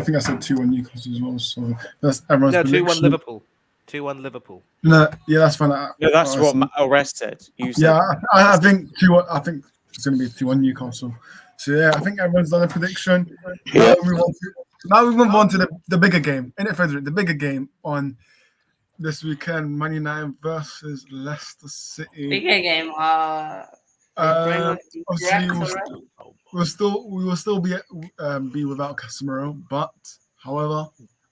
think I said 2-1 Newcastle as well. So that's everyone's prediction. 2-1 Liverpool. 2-1 Liverpool. No, yeah, that's fine. No, that's what Orest said. You said. Yeah, I think 2-1. I think it's going to be 2-1 Newcastle. So yeah, I think everyone's done a prediction. Now we move on to the bigger game, innit, Frederick? The bigger game on this weekend: Man United versus Leicester City. Bigger game. Obviously, we will still be without Casemiro, but however,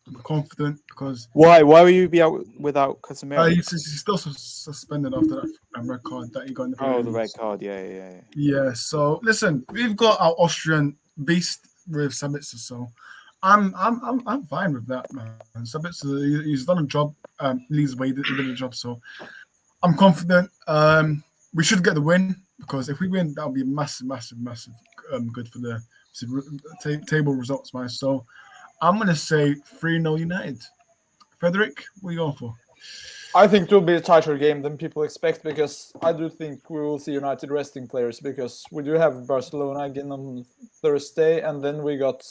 I'm confident because why will you be out without Casemiro? He's still suspended after that red card that he got in the the red card, yeah. Yeah, so listen, we've got our Austrian beast with Sabitzer, so I'm fine with that, man. Sabitzer, he's done a job, Lee's way did a job, so I'm confident. We should get the win because if we win, that'll be massive good for the table results, man. So I'm gonna say 3-0 United. Frederick, what are you going for? I think it will be a tighter game than people expect because I do think we will see United resting players because we do have Barcelona again on Thursday and then we got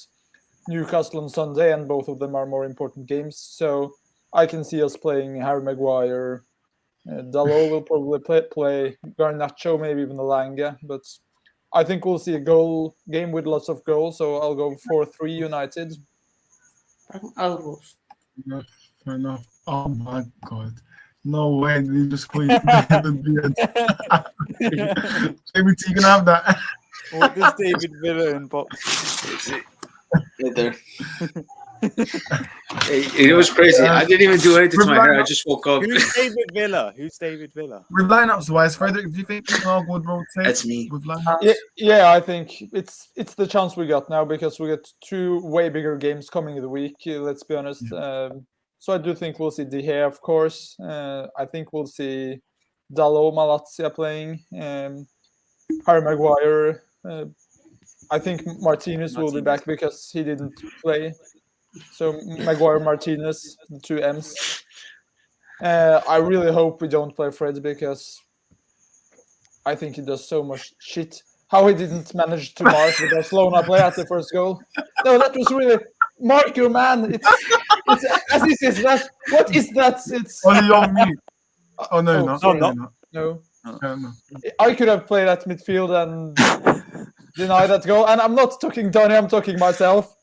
Newcastle on Sunday and both of them are more important games. So I can see us playing Harry Maguire, Dalot will probably play Garnacho, maybe even Alanga, but I think we'll see a game with lots of goals, so I'll go 4-3 United. Almost. Fair enough. Oh my god. No way, you just squeezed David Beard. JBT, you can have that. What does David Villa in box? Right there. It was crazy. I didn't even do anything to my hair. I just woke up. Who's David Villa? Who's David Villa? With lineups wise, Frederick, do you think Arg would rotate? That's me. With lineups? Yeah, I think it's the chance we got now because we got 2 way bigger games coming in the week. Let's be honest. So I do think we'll see De Gea, of course. I think we'll see Dalot, Malatsia playing. Harry Maguire. I think Martinez will be back because he didn't play. So Maguire, Martinez, the 2 M's. I really hope we don't play Fred because I think he does so much shit. How he didn't manage to mark with Barcelona play at the first goal. No, that was really mark your man. It's as he says that. What is that? It's only on me. Oh no, no. I could have played at midfield and deny that goal. And I'm not talking Donny, I'm talking myself.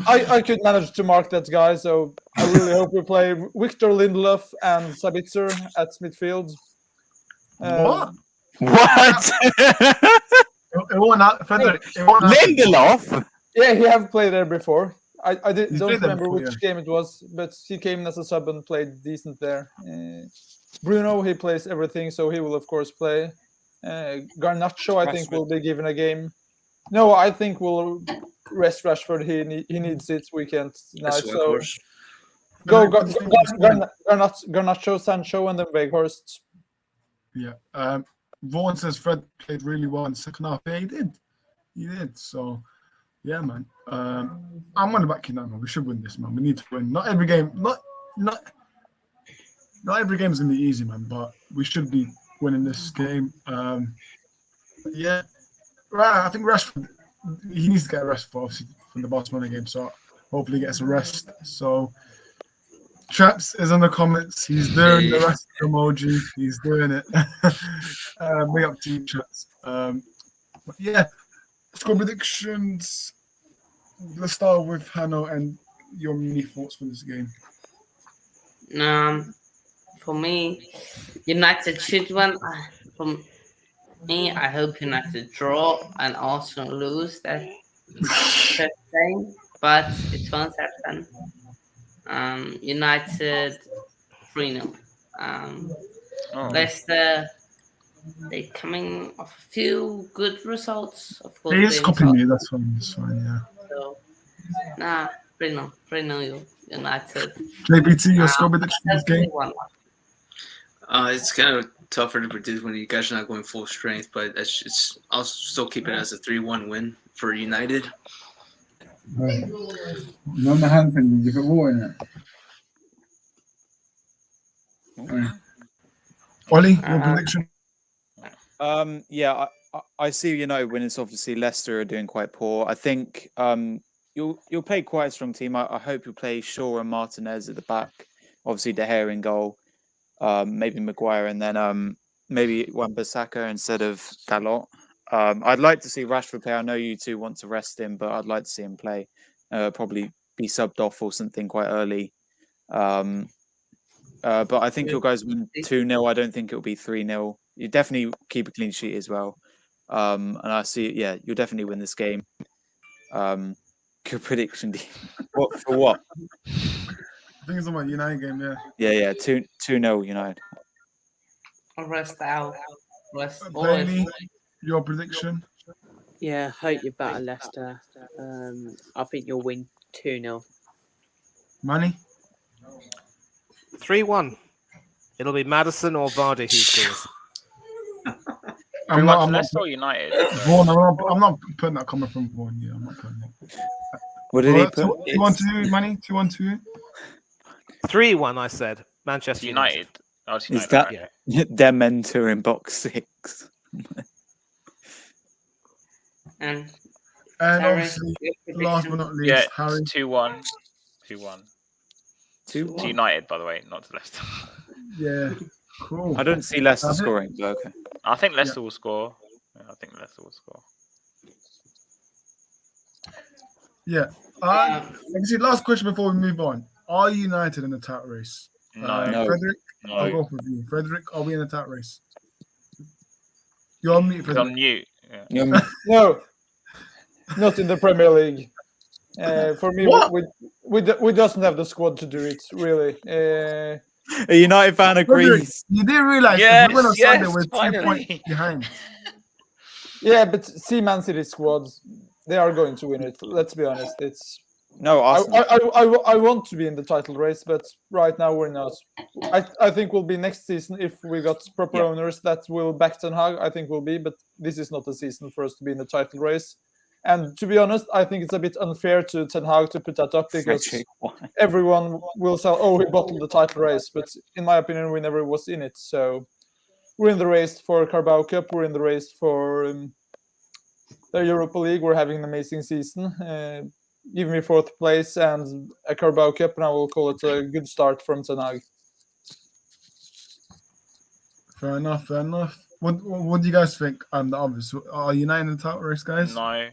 I could manage to mark that guy, so I really hope we play Victor Lindelof and Sabitzer at midfield. What? Lindelof? Yeah, he have played there before. I don't remember before, which game it was, but he came as a sub and played decent there. Bruno, he plays everything, so he will of course play. Garnacho, I think, will be given a game. No, I think we'll rest Rashford. He needs it weekend night. So go Garnacho, Sancho, and then Weghorst. Yeah. Vaughan says Fred played really well in the second half. Yeah, he did. He did. So, yeah, man. I'm on the back you now, man. We should win this, man. We need to win. Not every game. Not every game is gonna be easy, man. But we should be winning this game. Yeah. Right. I think Rashford. He needs to get a rest for obviously from the Barcelona game. So hopefully he gets a rest. So. Traps is in the comments. He's doing the rest of the emoji. He's doing it. Big up to you, Traps. But yeah, score predictions. Let's start with Hanno and your mini thoughts for this game. For me, United should win. For me, I hope United draw and Arsenal lose that first game, but it won't happen. United 3-0. Leicester, they coming off a few good results. Of course, he is copying me. That's fine. Yeah. So, 3-0 United. JBT, your score prediction for this game? It's kind of tougher to predict when you guys are not going full strength, but I'll still keep it as a 3-1 win for United. Not my hand thing, you got water in it. Ollie, your prediction? Yeah, I see United when it's obviously Leicester are doing quite poor. I think you'll play quite a strong team. I hope you play Shaw and Martinez at the back. Obviously De Gea in goal. Maybe Maguire and then maybe Wan-Bissaka instead of Dalot. I'd like to see Rashford play. I know you two want to rest him, but I'd like to see him play. Probably be subbed off or something quite early. But I think your guys win 2-0. I don't think it'll be 3-0. You definitely keep a clean sheet as well. And I see, yeah, you'll definitely win this game. Good prediction. What for what? I think it's about United game, yeah. Yeah, 2-0 United. Rest out. Bailey, your prediction? Yeah, hope you batter Leicester. I think you'll win 2-0. Manny? 3-1. It'll be Maddison or Vardy who scores. I'm not Leicester or United. Vaughan, I'm not putting that comment from Vaughan. Yeah, I'm not putting that. What did he put? 2-1-2, Manny? 2-1-2? 3-1, I said. Manchester United. Oh, it's United. Is that yeah. Dementer in box 6? And obviously, last but not least, Yeah, Harry. 2-1. 2-1. To United, by the way, not to Leicester. Yeah. Cool. I don't see Leicester scoring, but okay. I think Leicester will score. Yeah, I think Leicester will score. Yeah. Actually, last question before we move on. Are United in the title race? No. Frederick, No. I'll go with you. Frederick, are we in the title race? You're on mute, He's Frederick. on mute. Yeah. No, not in the Premier League. For me, we doesn't have the squad to do it. Really. A United fan agrees. You didn't realise Yes, we went on yes, Sunday with 2 finally. points behind. Yeah, but see Man City squads, they are going to win it. Let's be honest. It's No, Arsenal. I want to be in the title race, but right now we're not. I think we'll be next season if we got proper owners that will back Ten Hag. I think we'll be, but this is not the season for us to be in the title race. And to be honest, I think it's a bit unfair to Ten Hag to put that up because everyone will say, "Oh, we bottled the title race," but in my opinion, we never was in it. So we're in the race for Carabao Cup. We're in the race for the Europa League. We're having an amazing season. Give me 4th place and a Carabao Cup, and I will call it a good start from Ten Hag. Fair enough. What do you guys think? The obvious. Are United in the title race, guys? No.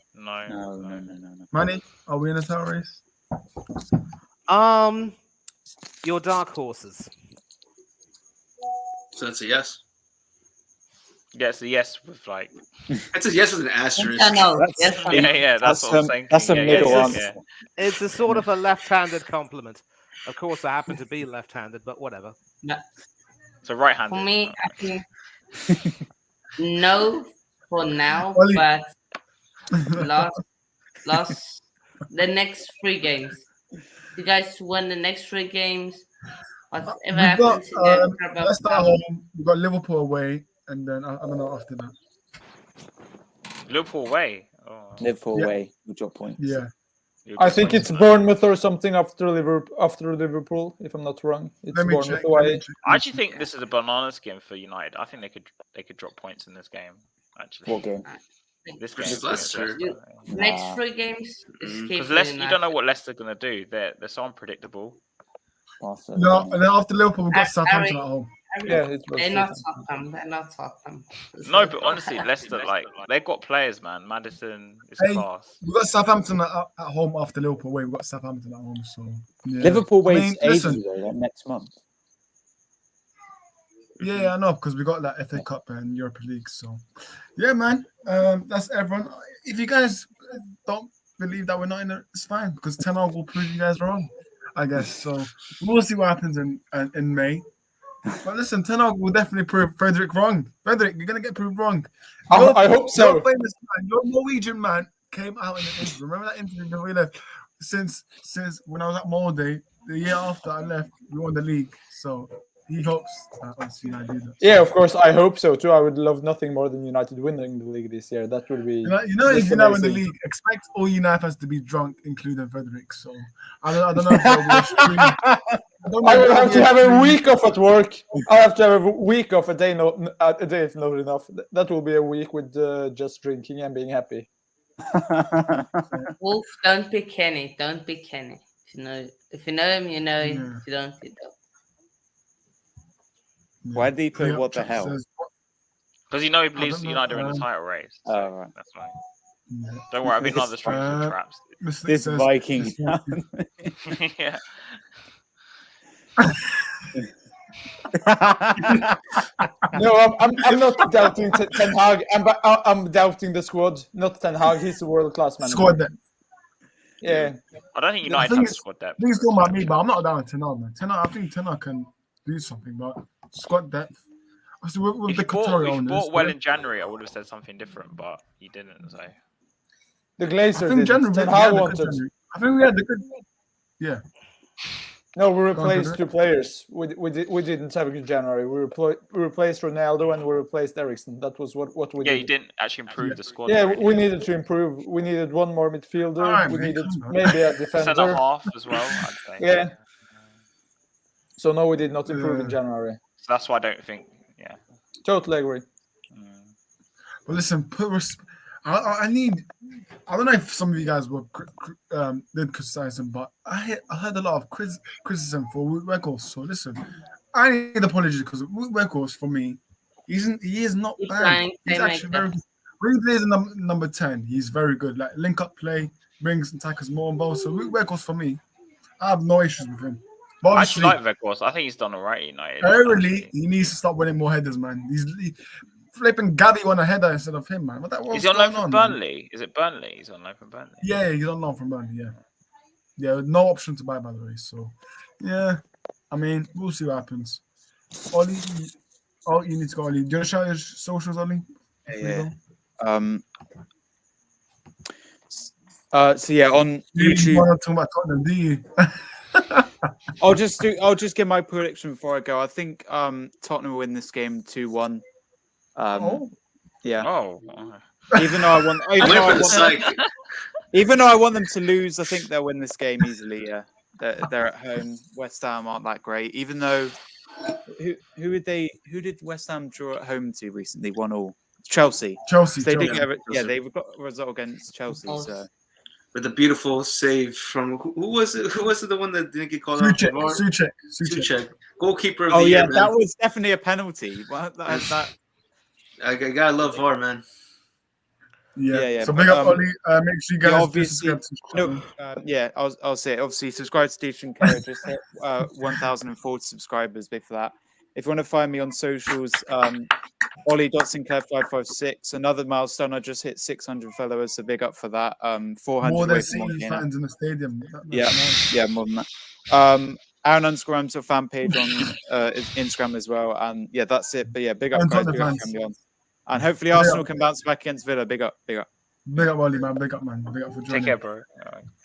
Manny, are we in the title race? Your dark horses. So that's a yes. Yeah, it's a yes with like. It's a yes with an asterisk. That's what I'm saying. That's a middle answer. It's a sort of a left-handed compliment. Of course, I happen to be left-handed, but whatever. No. So right-handed. For me, I think no for now, Oli. but last the next 3 games. You guys win the next 3 games. Whatever We've got happens in the Leicester at home. We've got Liverpool away, and then I don't know after that. Liverpool away. Oh. Liverpool away. We'll drop points. Yeah. I think it's Bournemouth or something after Liverpool, if I'm not wrong. It's Let me Bournemouth check. away. I actually think this is a banana skin for United. I think they could drop points in this game. Actually, What game? This game. Versus Leicester. Next 3 games is Because Leicester, you don't know what Leicester are gonna do. They're so unpredictable. No, and then after Liverpool, we've got Southampton at home. Yeah, They're not Tottenham. They're not Tottenham. No, but honestly, Leicester, like, they've got players, man. Madison is class. We've got Southampton at home after Liverpool away. We've got Southampton at home, so yeah. Liverpool waits ages listen. ago, like next month. Yeah, I know, because we got that FA Cup and Europa League. So, yeah, man, that's everyone. If you guys don't believe that we're not in it, it's fine, because Ten Hag will prove you guys wrong, I guess. So we'll see what happens in May. But listen, Ten Hag will definitely prove Frederick wrong. Frederick, you're gonna get proved wrong. I hope so. Your famous man, your Norwegian man came out in the interview. Remember that interview before we left? Since when I was at Molde, the year after I left, we won the league. So he hopes that obviously United do that. Yeah, of course, I hope so too. I would love nothing more than United winning the league this year. That would be. You know, if you win the league, expect all United fans to be drunk, including Frederick. So I don't know if they'll be extreme. I will have to have a week off at work. I have to have a week off. A day is not enough. That will be a week with just drinking and being happy. Wolf, don't be Kenny. Don't be Kenny. If you know him, you know him. Yeah. If you don't, you don't. Why did he put what the hell? Because he believes United are in the title race. So Oh, right. That's why. Don't worry, I've been on the streets with traps. This Viking. Yeah. No, I'm not doubting Ten Hag. I'm doubting the squad, not Ten Hag. He's a world class man. Squad depth. Yeah. I don't think United have squad depth. Things talking about me, but I'm not down with Ten Hag, man. I think Ten Hag can do something, but squad depth. Obviously, with If the you bought, Qatari if you owners, bought well in January, I would have said something different, but you didn't. So the I Glazer think did. January, Ten we had Hag the good wanted. January. I think we had the good. Yeah. No, we on, replaced Frederick. 2 players. We didn't have a good January. We replaced Ronaldo and we replaced Eriksen. That was what we did. yeah, you didn't actually improve the squad. Yeah, really. we needed to improve. We needed one more midfielder. Alright, we mate, needed come on. maybe a Centre defender. half as well. I'd say. Yeah. So no, we did not improve in Yeah. January. So that's why I don't think. Yeah. Totally agree. But listen, I need. I don't know if some of you guys did criticize him, but I heard a lot of criticism for records. So listen, I need apologies because Weghorst for me, he is not He's bad. flying He's actually very playmaker. good. When he plays in number 10, he's very good. Like link up play, brings attackers more on ball. So Weghorst for me, I have no issues with him. But I actually obviously, like Vegas. I think he's done all right at United. early actually. he needs to stop winning more headers, man. He's flipping Gaddy on a header instead of him, man. What's Is he on loan going from on, man? Burnley? Is it Burnley? He's on loan from Burnley. Yeah, he's on loan from Burnley. Yeah, no option to buy, by the way. So, yeah, I mean, we'll see what happens. Ollie, you need to go, Ollie. Do you want to shout your socials, Ollie? Yeah. So yeah, on YouTube. You want to talk about Tottenham, do you? I'll just give my prediction before I go. I think Tottenham will win this game 2-1. Yeah. Oh. Even though I want them to lose, I think they'll win this game easily. Yeah, they're at home. West Ham aren't that great. Even though who did West Ham draw at home to recently? 1-1. Chelsea. They did they got a result against Chelsea. So. With a beautiful save from who was it? Who was it? The one that didn't get called out? Suchek. Goalkeeper of the year. Oh yeah, that was definitely a penalty. That I gotta love VAR, man. Yeah. So big up, Ollie. Make sure you guys subscribe to I'll say it. Obviously, subscribe to Teaching Care. Just hit 1,040 subscribers. Big for that. If you want to find me on socials, Ollie.Sinclair556. Another milestone. I just hit 600 followers, so big up for that. 400 more than City fans in the stadium. Yeah, more than that. Aaron_Ramsdale fan page on Instagram as well. And yeah, that's it. But yeah, big up, guys. Big up, and hopefully Arsenal can bounce back against Villa. Big up. Big up, Ollie, man. Big up, man. Big up for joining. Take care, bro.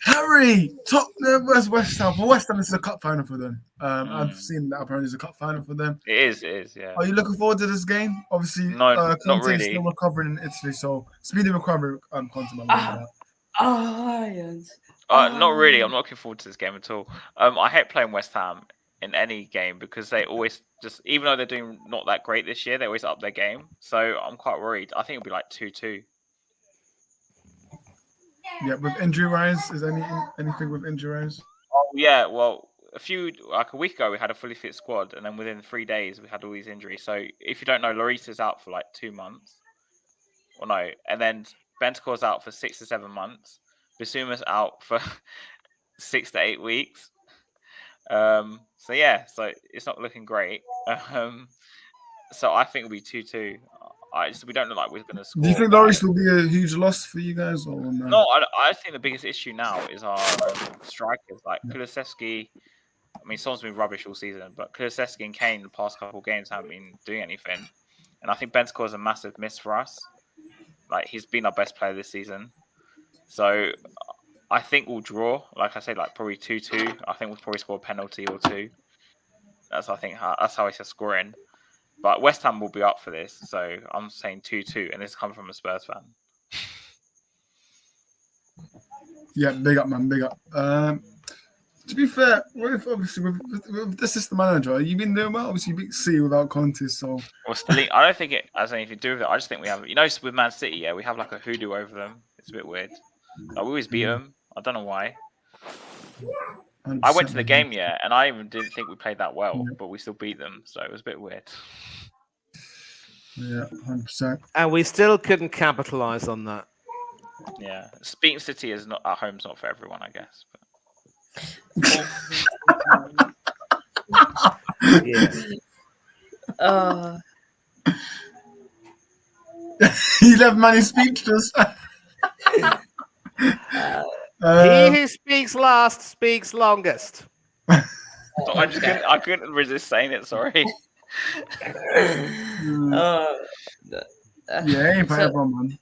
Harry, Tottenham versus West Ham. For West Ham, this is a cup final for them. I've seen that apparently it's a cup final for them. It is, yeah. Are you looking forward to this game? Obviously, no, not really. Is still recovering in Italy, so speedy recovery. Conte. Not really. I'm not looking forward to this game at all. I hate playing West Ham in any game because they always just, even though they're doing not that great this year, they always up their game. So I'm quite worried. I think it'll be like 2-2. Yeah, with injury rise, is anything with injury rise? Oh yeah, well, a week ago we had a fully fit squad, and then within 3 days we had all these injuries. So if you don't know, Lorita's out for like 2 months, or no, and then Bentancur's out for 6 to 7 months. Basuma's out for 6 to 8 weeks. So it's not looking great. So I think it'll be 2-2. We don't look like we're going to score. Do you think Loris will be a huge loss for you guys, or no? No, I think the biggest issue now is our strikers. Like Kulusevski, I mean, someone's been rubbish all season, but Kulusevski and Kane the past couple of games haven't been doing anything. And I think Bentancur is a massive miss for us. Like, he's been our best player this season. So I think we'll draw. Like I said, like probably 2-2. I think we'll probably score a penalty or two. That's how I see scoring. But West Ham will be up for this, so I'm saying 2-2, and this comes from a Spurs fan. Yeah, big up, man, big up. To be fair, obviously with the system manager, you've been doing well. Obviously, you beat City without Conte, so. Well, I don't think it has anything to do with it. I just think we have, with Man City, yeah, we have like a hoodoo over them. It's a bit weird. Like, we always beat them. I don't know why. I went to the game, and I even didn't think we played that well, but we still beat them, so it was a bit weird. Yeah, 100%. And we still couldn't capitalize on that. Yeah, beating City is not at home's not for everyone, I guess. You left Manny speechless. He who speaks last speaks longest. I couldn't resist saying it. Sorry. Ain't for everyone,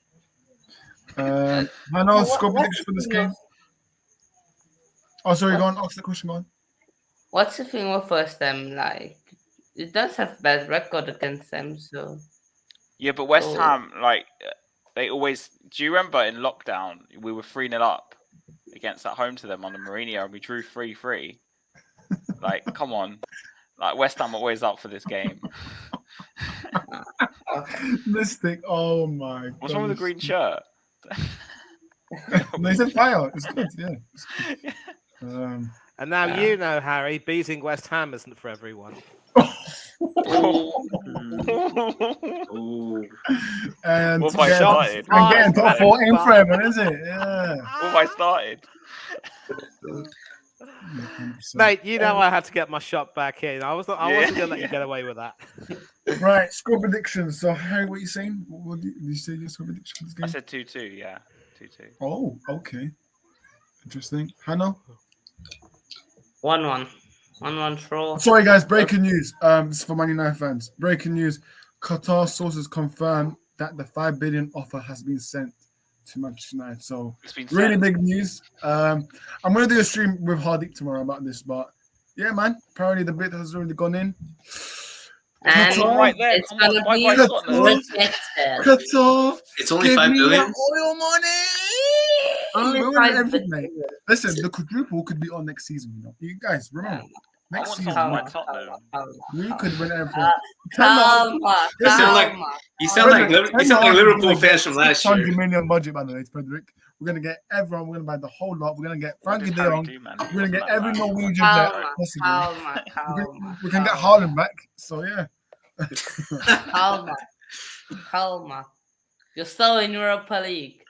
man. I know score prediction for this game. Oh, sorry, go on. Ask the question, man. What's the thing with West Ham? Like, it does have bad record against them, so. Yeah, but West Ham, like, they always. Do you remember in lockdown we were 3-0 up against at home to them on the Mourinho, and we drew 3-3. Like, come on, like West Ham are always up for this game. This thing, oh my god. What's wrong with the green shirt? No, it's a fire. It's good, yeah. And now you know, Harry, beating West Ham isn't for everyone. Ooh. And What have I get, started? and getting top 4 in Well- Fremen, is it? Yeah. What have I started? Yeah, 100%. Mate, you know I had to get my shot back in. I wasn't going to let you get away with that. Right, score predictions. So, Harry, what are you saying? What did you say your score prediction for this game? I said 2-2. Yeah, 2-2. Oh, okay. Interesting. Hannah? 1-1. 1-1 draw. Sorry, guys. Breaking news. This is for Man United fans. Breaking news. Qatar sources confirm that the $5 billion offer has been sent to Manchester United. So, It's been really sent. big news. I'm going to do a stream with Hardik tomorrow about this. But, yeah, man. Apparently, the bid has already gone in. And Qatar, right there. it's Come on, gonna bye be bye Scotland. rejected. Qatar, It's only give 5 me billion. that oil money. Only We're 5 everything, billion. mate. Listen, the quadruple could be on next season. You know, you guys remember I next want season. someone we- like Tottenham. We could win everything. Calma, You sound like calma. you sound like Liverpool fans from last year. 600 million budget, by the way, Frederick. We're gonna get everyone. We're gonna buy the whole lot. We're gonna get What Frankie did De Harry Jong. do, man? We're gonna get every Norwegian vet Calma, possible. calma, calma. We can get calma. Haaland back. So yeah. Calma. Calma. You're still in Europa League.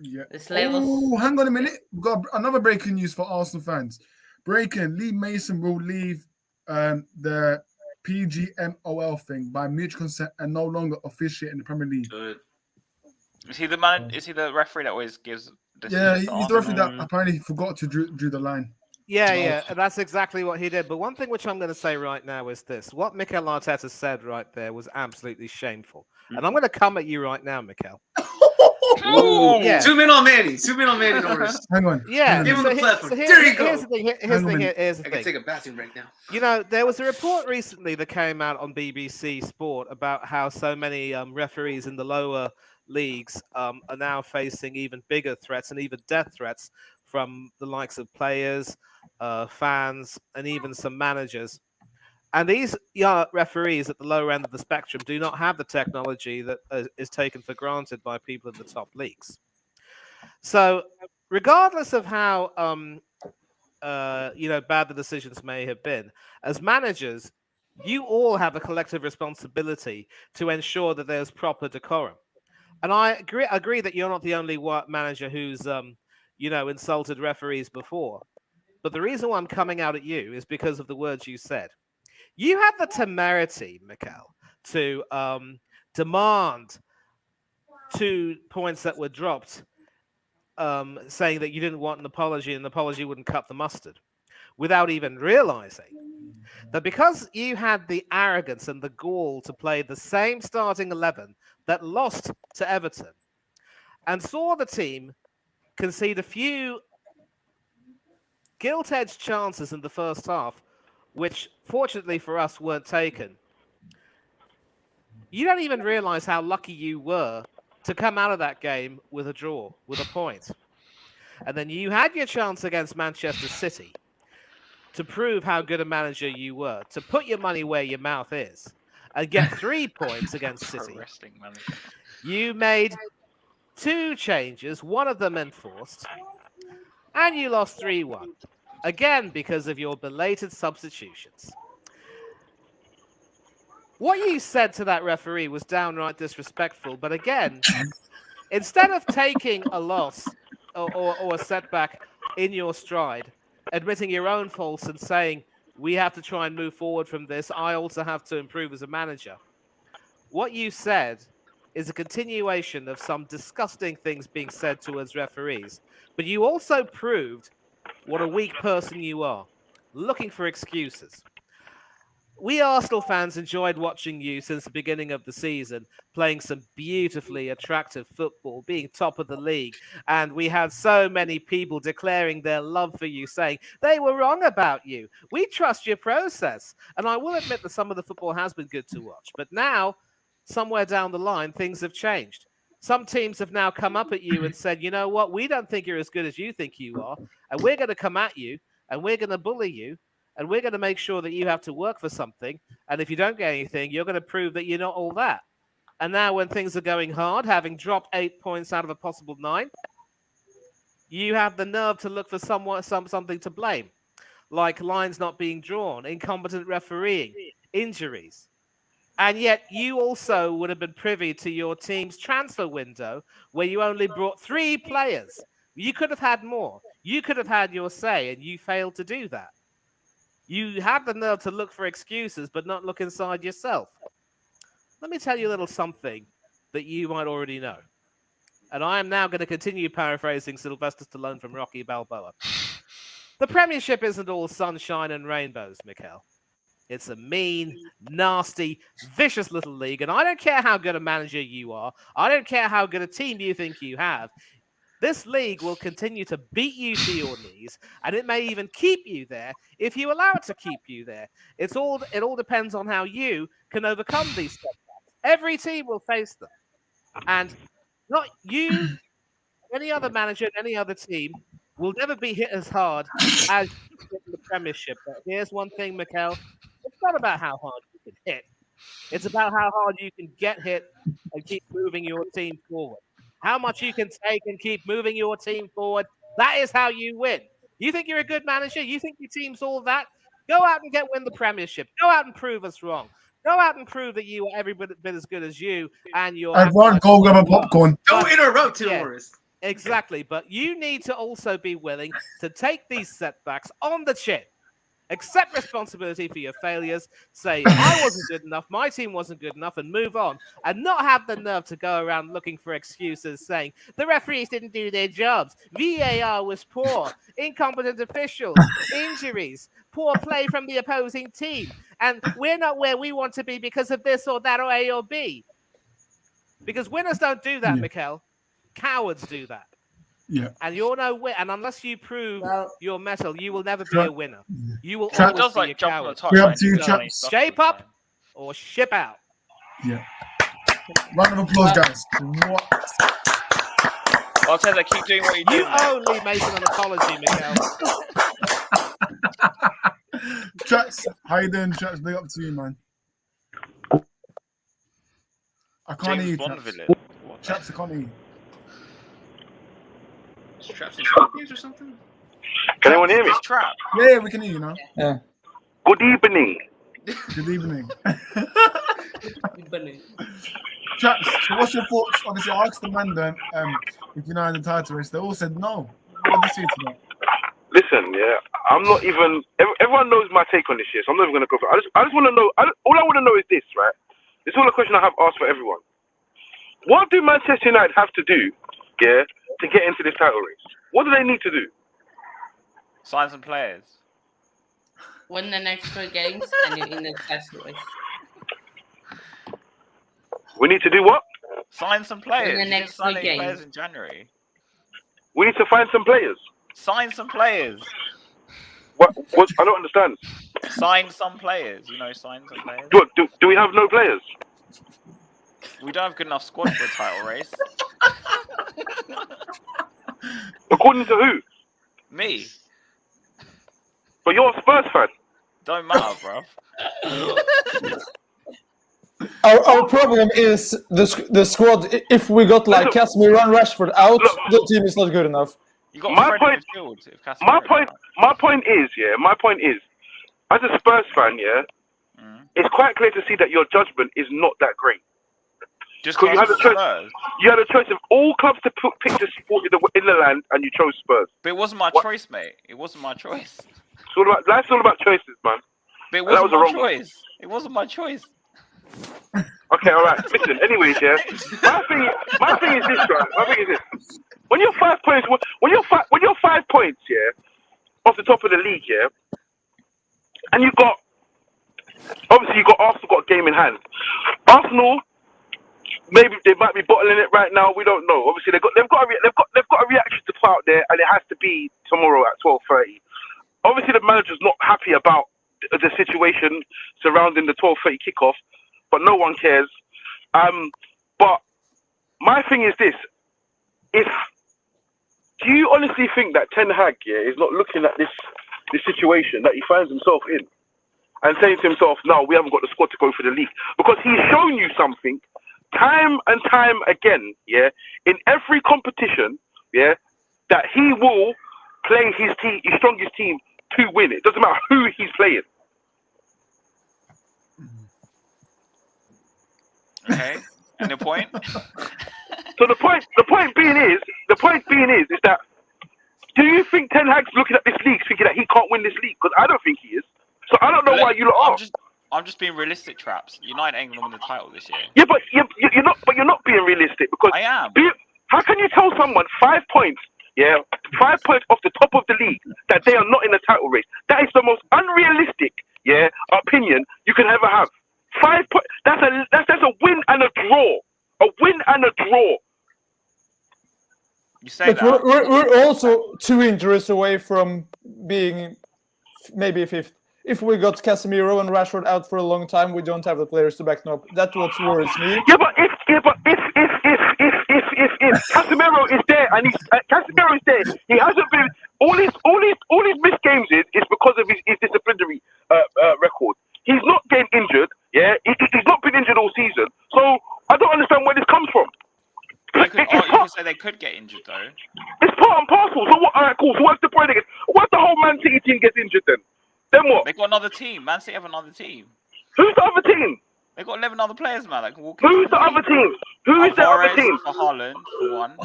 Yeah. This level's Oh, hang on a minute. We've got another breaking news for Arsenal fans. Breaking: Lee Mason will leave the PGMOL thing by mutual consent and no longer officiate in the Premier League. Good. Is he the man? Is he the referee that always gives? Yeah, decisions to he's the referee that Arsenal? apparently forgot to drew the line. Yeah, and that's exactly what he did. But one thing which I'm going to say right now is this. What Mikel Arteta said right there was absolutely shameful. And I'm going to come at you right now, Mikel. Ooh, Yeah. Zoom in on Manny. Zoom in on Manny, Norris. Hang on. Yeah. Give him so the here- platform. so here- There you go. Here's the thing. Here's Hang the on a thing. minute. Here's the I can thing. take a bathroom break now. You know, there was a report recently that came out on BBC Sport about how so many referees in the lower leagues are now facing even bigger threats and even death threats from the likes of players, fans, and even some managers. And these referees at the lower end of the spectrum do not have the technology that is taken for granted by people in the top leagues. So, regardless of how bad the decisions may have been, as managers, you all have a collective responsibility to ensure that there's proper decorum. And I agree that you're not the only manager who's insulted referees before. But the reason why I'm coming out at you is because of the words you said. You had the temerity, Mikel, to demand 2 points that were dropped, saying that you didn't want an apology and an apology wouldn't cut the mustard, without even realizing that because you had the arrogance and the gall to play the same starting 11 that lost to Everton and saw the team concede a few gilt-edged chances in the first half, which fortunately for us weren't taken. You don't even realize how lucky you were to come out of that game with a draw, with a point. And then you had your chance against Manchester City to prove how good a manager you were, to put your money where your mouth is, and get 3 points against City. You made 2 changes, one of them enforced, and you lost 3-1. Again, because of your belated substitutions. What you said to that referee was downright disrespectful, but again, instead of taking a loss or a setback in your stride, admitting your own faults and saying, we have to try and move forward from this, I also have to improve as a manager. What you said is a continuation of some disgusting things being said towards referees, but you also proved what a weak person you are, looking for excuses. We Arsenal fans enjoyed watching you since the beginning of the season, playing some beautifully attractive football, being top of the league. And we had so many people declaring their love for you, saying they were wrong about you. We trust your process. And I will admit that some of the football has been good to watch. But now, somewhere down the line, things have changed. Some teams have now come up at you and said, you know what, we don't think you're as good as you think you are. And we're going to come at you and we're going to bully you. And we're going to make sure that you have to work for something. And if you don't get anything, you're going to prove that you're not all that. And now when things are going hard, having dropped 8 points out of a possible 9, you have the nerve to look for something to blame. like lines not being drawn, incompetent refereeing, injuries. And yet you also would have been privy to your team's transfer window where you only brought 3 players. You could have had more. You could have had your say, and you failed to do that. You have the nerve to look for excuses, but not look inside yourself. Let me tell you a little something that you might already know. And I am now going to continue paraphrasing Sylvester Stallone from Rocky Balboa. The Premiership isn't all sunshine and rainbows, Mikel. It's a mean, nasty, vicious little league. And I don't care how good a manager you are. I don't care how good a team you think you have. This league will continue to beat you to your knees, and it may even keep you there if you allow it to keep you there. It all depends on how you can overcome these setbacks. Every team will face them. And not you, any other manager, any other team will never be hit as hard as you hit in the Premiership. But here's one thing, Mikel. It's not about how hard you can hit. It's about how hard you can get hit and keep moving your team forward. How much you can take and keep moving your team forward. That is how you win. You think you're a good manager? You think your team's all that? Go out and win the Premiership. Go out and prove us wrong. Go out and prove that you are every bit as good as you and your. Everyone, go grab a popcorn. Don't interrupt, Tim Yeah. Morris. Exactly, but you need to also be willing to take these setbacks on the chin. Accept responsibility for your failures. Say, I wasn't good enough, my team wasn't good enough, and move on. And not have the nerve to go around looking for excuses saying, the referees didn't do their jobs, VAR was poor, incompetent officials, injuries, poor play from the opposing team, and we're not where we want to be because of this or that or A or B. Because winners don't do that, Mikel. Cowards do that. Yeah. And you're no winner. And unless you prove your mettle, you will never be a winner. You will Traps. always be a jump on coward. the top. We're up to you, Traps. Shape up or ship out. Yeah. Round of applause, guys. What? I'll tell you, keep doing what you're doing. You owe Lee Mason an apology, Mikel. Traps, how you doing, Traps? Big up to you, man. I can't hear you, James Traps. Bondville. Traps, I can't hear you. Traps in Philippines or something? Can anyone hear me? It's trap. Yeah, we can hear you now. Yeah. Good evening. Good evening. Traps, so what's your thoughts? Obviously, I asked the man then if you know in the title race. They all said no. What do you say to that? Listen, yeah, I'm not even. Everyone knows my take on this shit, so I'm not even going to go for it. I just want to know. All I want to know is this, right? This is all a question I have asked for everyone. What do Manchester United have to do, yeah, to get into this title race? What do they need to do? Sign some players. Win the next 3 games and you're in the title race. We need to do what? Sign some players. In the You next didn't sign 3 any games. players in January. We need to find some players. Sign some players. What? I don't understand. Sign some players. You know, sign some players. Do we have no players? We don't have good enough squad for a title race. According to who? Me. But you're a Spurs fan. Don't matter, bro. Our problem is the squad. If we got like Casemiro and Rashford out, the team is not good enough. You got My Fred point- in midfield if Casemiro My is point. out. My point is, as a Spurs fan, it's quite clear to see that your judgment is not that great. Just Because you had a choice. Spurs. You had a choice of all clubs to pick to support in the land, and you chose Spurs. But it wasn't my choice, mate. It wasn't my choice. That's all about choices, man. But it And that wasn't was a my wrong choice. It wasn't my choice. Okay, all right. Listen, anyways, yeah. My thing is this, right? My thing is this. When you're 5 points, when you're 5 points, yeah, off the top of the league, yeah, and you got Arsenal got a game in hand. Arsenal, maybe they might be bottling it right now. We don't know. Obviously, they've got a reaction to put out there, and it has to be tomorrow at 12:30. Obviously, the manager's not happy about the situation surrounding the 12:30 kickoff, but no one cares. But my thing is this: do you honestly think that Ten Hag is not looking at this situation that he finds himself in and saying to himself, "No, we haven't got the squad to go for the league," because he's shown you something time and time again, in every competition, that he will play his strongest team 2 win. It doesn't matter who he's playing. Okay, and the point? So the point being is that, do you think Ten Hag's looking at this league thinking that he can't win this league? Because I don't think he is. So I don't know why you lot are. I'm just being realistic, Traps. United ain't gonna win the title this year. Yeah, but you're not. But you're not being realistic, because I am. How can you tell someone 5 points? Yeah, 5 points off the top of the league that they are not in the title race. That is the most unrealistic, opinion you can ever have. 5 points. That's a win and a draw. A win and a draw. You say But that. we're also 2 injuries away from being maybe 5th. If we got Casemiro and Rashford out for a long time, we don't have the players to back them up. That's what worries me. Yeah, but if Casemiro is there and Casemiro is there, he hasn't been all his missed games is because of his disciplinary record. He's not getting injured. Yeah, he's not been injured all season. So I don't understand where this comes from. You could say they could get injured though. It's part and parcel. So what? All right, cool. So what's the point again? What if the whole Man City team gets injured then? Then what? They got another team. Man City have another team. Who's the other team? They got 11 other players, man. That can walk. Who's the other team? Who is the other team? For Haaland, for one.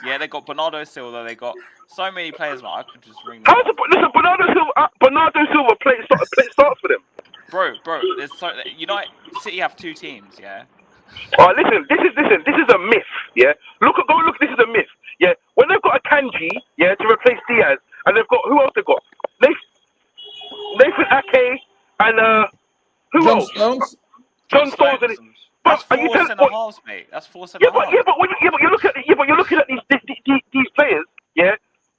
Yeah, they got Bernardo Silva. They got so many players, man. I could just ring them. Listen, Bernardo Silva starts for them. Bro, there's United City have 2 teams, yeah. Oh, listen. This is a myth. Yeah. Look. This is a myth. Yeah. When they've got a Kanji, to replace Diaz, and they've got who else? They've got Nathan Ake and who else? John Stones. That's 4 centre-halves, mate. That's 4 centre-halves. But you're looking at these players. Yeah.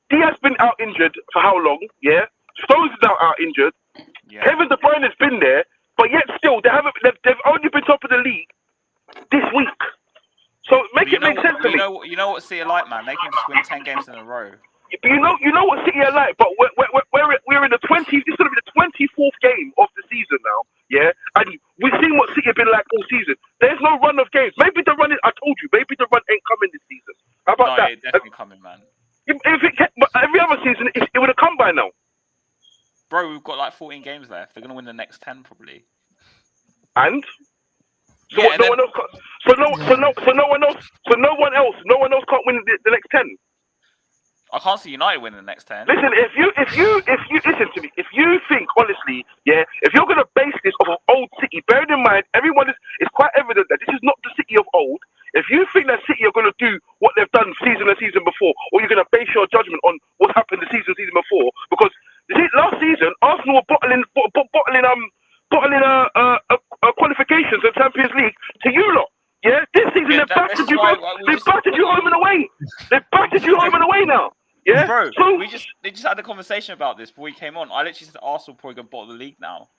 Diaz been out injured for how long? Yeah. Stones is out injured. Yeah. Kevin De Bruyne has been there, but yet still they've only been top of the league this week. So make sense to me. You know what City are like, man. They can just win 10 games in a row. But you know what City are like. But we're in the 20. This is going to be the 24th game of the season now. Yeah, and we've seen what City have been like all season. There's no run of games. Maybe the run. I told you. Maybe the run ain't coming this season. How about that? It's definitely coming, man. But every other season, it would have come by now. Bro, we've got like 14 games left. They're gonna win the next 10 probably. And so yeah, no one else can't win the next 10. I can't see United winning the next 10. Listen, if you listen to me, if you think honestly, if you're gonna base this off of old City, bearing in mind everyone it's quite evident that this is not the City of old. If you think that City are gonna do what they've done season before, or you're gonna base your judgment on what happened the season before, because last season Arsenal were bottling qualifications and Champions League to you lot. Yeah, this season they've battered you home and away. They've battered you home and away now. Yeah, bro. So they just had a conversation about this before we came on. I literally said Arsenal probably gonna bottle the league now.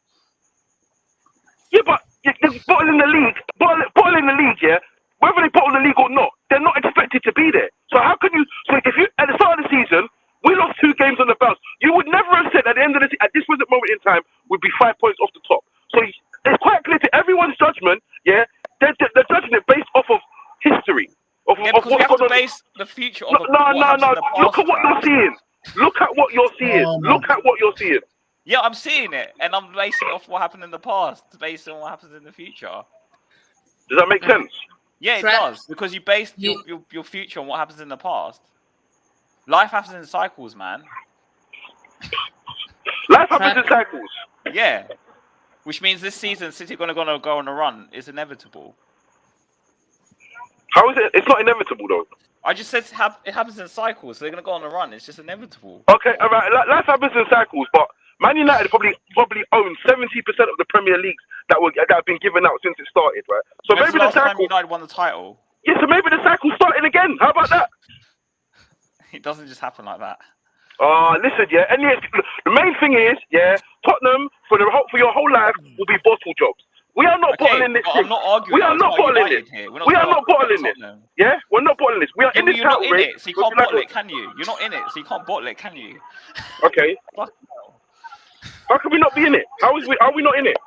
Yeah, but they're bottling the league. Bottling the league. Yeah, whether they bottle the league or not, they're not expected to be there. So how can you? So if you at the start of the season we lost 2 games on the bounce, you would never have said at the end of the season, at this present moment in time, would be 5 points off the top. So it's quite clear to everyone's judgment. Yeah, they're judging it based off of history. Because we have to base the future of no. Look at what you're seeing. Look at what you're seeing. Look at what you're seeing. Yeah, I'm seeing it, and I'm basing it off what happened in the past, based on what happens in the future. Does that make sense? Yeah, it does, because you base your future on what happens in the past. Life happens in cycles, man. Life happens in cycles. Yeah, which means this season City are gonna go on a run. It's inevitable. How is it? It's not inevitable though. I just said it happens in cycles, so they're gonna go on a run. It's just inevitable. Okay, all right. Life happens in cycles, but Man United probably own 70% of the Premier Leagues that have been given out since it started, right? So When's maybe the last cycle. time United won the title. Yeah, so maybe the cycle's starting again. How about that? It doesn't just happen like that. Listen, yeah, and the main thing is, Tottenham for your whole life will be bottle jobs. We are not bottling this. I'm not arguing. We are not bottling this. We are not bottling this. Yeah, we're not bottling this. We are in this title race. You're not in it, so you can't bottle it, can you? You're not in it, so you can't bottle it, can you? Okay. How can we not be in it? Are we not in it?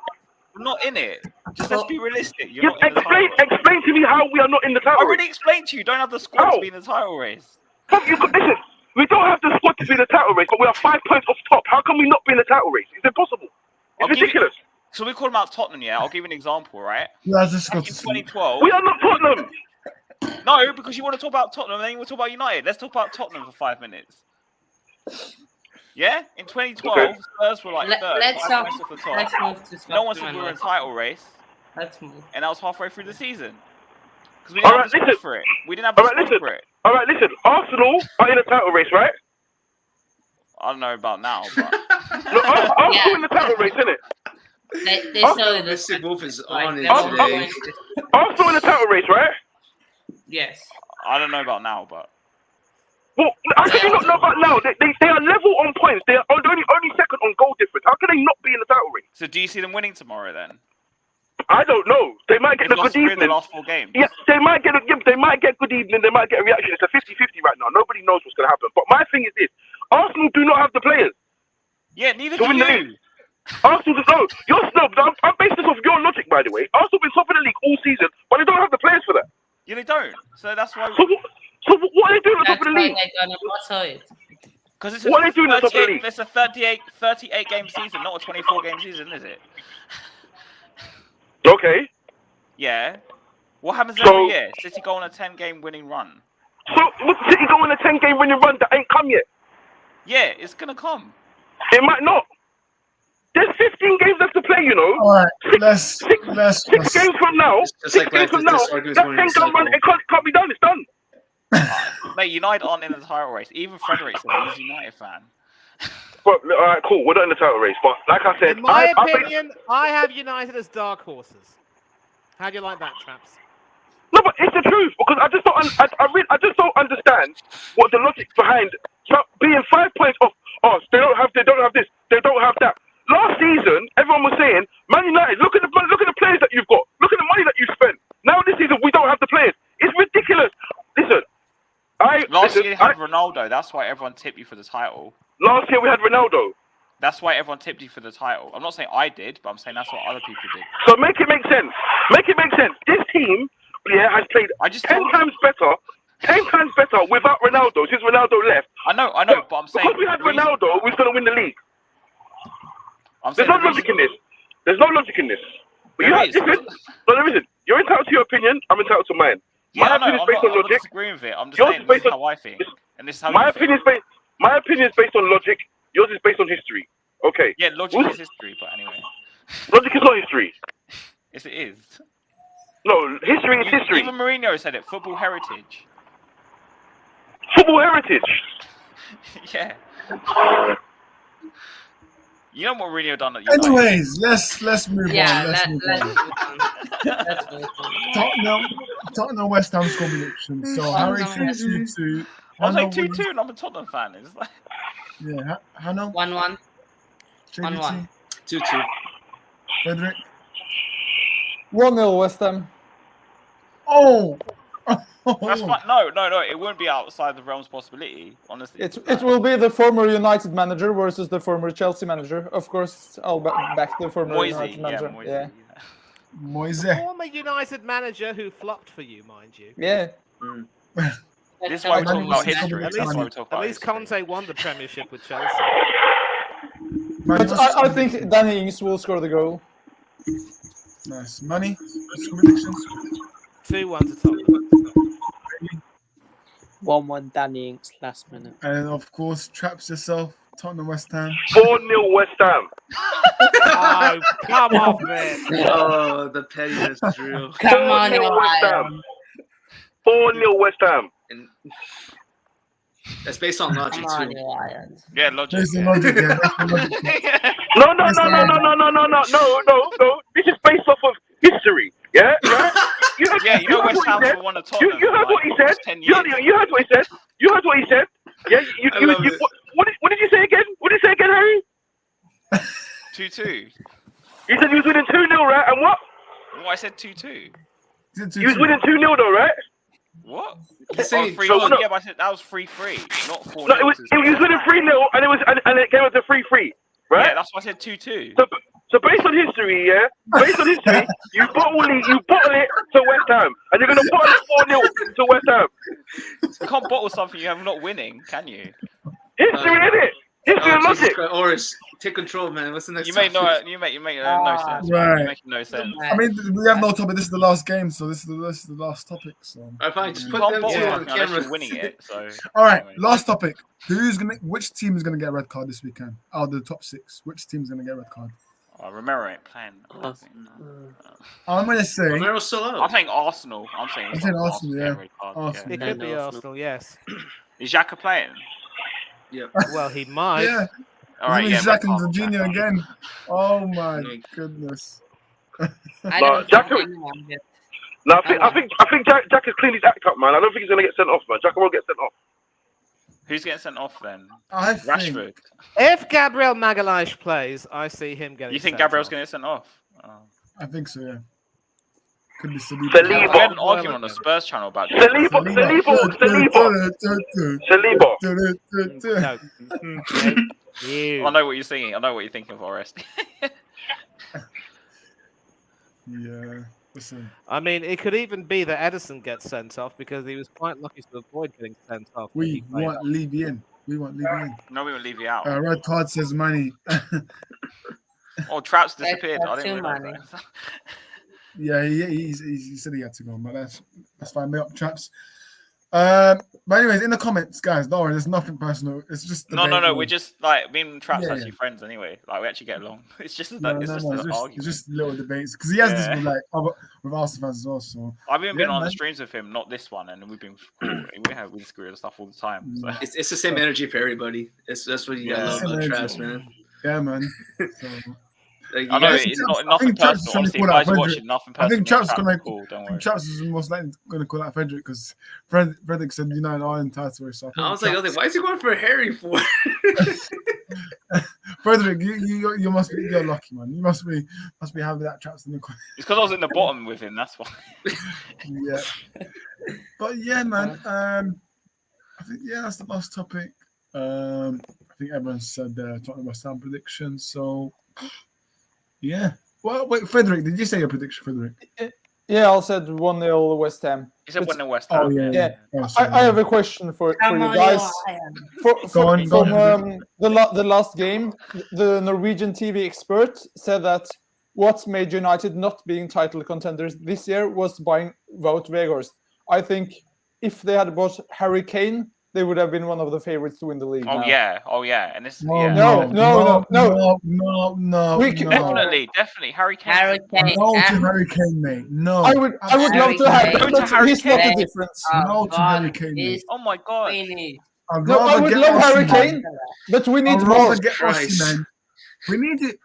We're not in it. Just let's be realistic. Explain to me how we are not in the title race. I already explained to you. Don't have the squad to be in the title race. Listen, We don't have the squad to be in the title race, but we are 5 points off top. How can we not be in the title race? It's impossible. It's ridiculous. So we call them out Tottenham, yeah? I'll give you an example, right? Yeah, just Back in 2012. We are not Tottenham. No, because you want to talk about Tottenham and then you want to talk about United. Let's talk about Tottenham for 5 minutes. Yeah? In 2012, Spurs were like third. Let's off the top. move to No one said Scotland. we were in title race. Let's move. And that was halfway through the season. Because we didn't have the squad for it. We didn't have the squad for it. All right, listen. Arsenal are in a title race, right? I don't know about now, but... No, Arsenal in the title race, isn't it? They saw this. Mr. Wolf is on it Arsenal today. in the title race, right? Yes. I don't know about now, but... Well, how can you not know about now? They are level on points. They are only second on goal difference. How can they not be in the title race? So do you see them winning tomorrow then? I don't know. They might get They've a lost good 3 of the evening. last 4 games. Yeah, they might get good evening. They might get a reaction. It's a 50-50 right now. Nobody knows what's going to happen. But my thing is this: Arsenal do not have the players. Yeah, neither to do win the you. league. Arsenal no. You're snubbed. I'm based this off your logic, by the way. Arsenal been top of the league all season, but they don't have the players for that. Yeah, they don't. So that's why... So what are they doing on top of the league? They're gonna bottle it. Because it's What are they doing on top of the league? It's a 38 game season, not a 24 game season, is it? Okay. Yeah. What happens So- every year? City go on a 10 game winning run. So what City go on a 10-game winning run that ain't come yet? Yeah, it's gonna come. It might not. There's 15 games left to play, you know. All right, let's Six games from now. Just Six like games from this now. argument's That going in a 10-game run, cycle. it can't be done. It's done. Mate, United aren't in the title race. Even Frederick said he's a United fan. But all right, cool. We're not in the title race. But like I said, In my I think- opinion, I have United as dark horses. How do you like that, Traps? No, but it's the truth because I just don't. I just don't understand what the logic behind being 5 points off. Oh, they don't have this. They don't have that. Last season, everyone was saying, Man United, look at the players that you've got. Look at the money that you spent. Now this season, we don't have the players. It's ridiculous. Listen, Last year you had Ronaldo. That's why everyone tipped you for the title. Last year we had Ronaldo. That's why everyone tipped you for the title. I'm not saying I did, but I'm saying that's what other people did. So make it make sense. Make it make sense. This team, has played 10 times better. 10 times better without Ronaldo since Ronaldo left. I know, but I'm saying because we had Ronaldo, we're going to win the league. I'm There's no logic in this. There's no logic in this. But There you have is. different. No, there isn't. You're entitled to your opinion. I'm entitled to mine. Yeah, My I know. opinion is I'm based not, on I'm not logic. disagreeing with it. I'm just Yours saying is this based is on- how I think, and this is how My you think. opinion is based on logic. Yours is based on history. Okay. Yeah, logic is history, but anyway. Logic is not history. Yes, it is. No, history is history. Even Mourinho said it. Football heritage. Football heritage. Yeah. You know what Mourinho done at United? Anyways, let's move Yeah, on. Let's move on. let's move on. Tottenham West Ham score prediction. So Harry says 2-2. I was like Hannah 2-2 and I'm a Tottenham fan. It's like... Yeah, Hannah. 1-1. JBT, 1-1. 2-2. Frederick. 1-0 West Ham. Oh. That's fine. No, it wouldn't be outside the realm's possibility, honestly. It will be the former United manager versus the former Chelsea manager. Of course, I'll back the former United manager. Yeah. Moise. Former United manager who flopped for you, mind you. Yeah. This is why we're talking about history. At That's why we least, talk about at least history. Conte won the Premiership with Chelsea. But I think Danny Ings will score the goal. Nice. Money. Score predictions. 2-1 to Tottenham. 1-1 Danny Ings last minute. And of course, Traps yourself. Tottenham West Ham. 4-0 West Ham. Oh, come off it. Oh, the pettiness is real. Come on, 4-0 West Ham. 4-0 West Ham. And that's based on logic Come on, too. you Lions. Yeah, logic. Based on logic, yeah. Based on logic. No. This is based off of history. Yeah, right? You know heard West what he Ham said. were one of Tottenham. You heard what he said. 10 You years. heard what he said. You heard what he said. Yeah. I love it. What did you say again? What did you say again, Harry? 2-2. You said you was winning 2-0, right? And what? Well, I said 2-2. You was winning 2-0 though, right? What? He's saying 3-1. so- Yeah, but I said that was 3-3, not 4-0. No, it was winning 3-0, and it was 3-3, right? Yeah, that's why I said 2-2. So based on history, you bottle it to West Ham, and you're gonna bottle it 4-0 to West Ham. You can't bottle something you have not winning, can you? History, innit? History and logic. Oris, take control, man. What's the next? You make no sense. Right. You make no sense. I mean, we have no topic. This is the last game, so this is the last topic. So. All right, fine. Just You put can't them bottle two on something unless camera. you're winning it. So. All right, last topic. Which team is gonna get a red card this weekend? Out of the top 6, which team is gonna get a red card? Romero ain't playing. I'm gonna say. Romero's still out. I'm saying Arsenal. I'm saying Arsenal. Yeah. Arsenal. It could be Arsenal. Yes. Is Xhaka playing? Yeah. Well, he might. Yeah. All right. Yeah. Jack and Virginia again. Oh my goodness. I think Jack has cleaned his act up, man. I don't think he's gonna get sent off, man. Jack won't get sent off. Who's getting sent off then? Rashford. If Gabriel Magalhaes plays, I see him getting. You think sent Gabriel's off. going to get sent off? I think so. Yeah. Could be Saliba. Saliba. We had an argument on the Spurs channel about Saliba. I know what you're singing. I know what you're thinking of, Orest. Yeah. Listen. I mean, it could even be that Edison gets sent off because he was quite lucky to avoid getting sent off. We want Levy in. We want Levy in. No, we will leave you out. Red card says money. Oh, Traps disappeared. I didn't realize that. Yeah, he said he had to go, but that's fine. Make up Traps. But anyways, in the comments, guys, don't worry, there's nothing personal. It's just No. We're just like me and Traps actually friends anyway. Like we actually get along. It's just an argument. It's just little debates because he has this with with Arsenal fans as well. So I've even been on the streams with him, not this one, and we've been cool. we screw and stuff all the time. So. It's the same energy for everybody. That's what you gotta love about Traps, man. Yeah, man. So, I know it's not nothing personal. Honestly, guys watching nothing personal. I think Traps gonna cool. Don't worry. Traps is most likely going to call out Frederick because Frederick said United are entitled. So I was like, why is he going for Harry for? Frederick, you must be lucky, man. You must be having that Traps in the corner. It's because I was in the bottom with him. That's why. Yeah, but yeah, man. I think that's the last topic. I think everyone said talking about Sam predictions. So. Yeah. Well, wait, Frederick, did you say your prediction, Frederick? Yeah, I said 1-0 West Ham. He said 1-0 West Ham. Oh, yeah. I have a question for you guys. From the last game, the Norwegian TV expert said that what made United not being title contenders this year was buying Wout Weghorst. I think if they had bought Harry Kane, they would have been one of the favorites to win the league. Oh yeah, and this. No. Definitely, Harry Kane. Harry Kane, mate. No. I would love to have. He's not the difference. No to Harry Kane, mate. Oh my god. I would love Harry Kane, but we need more. We need it.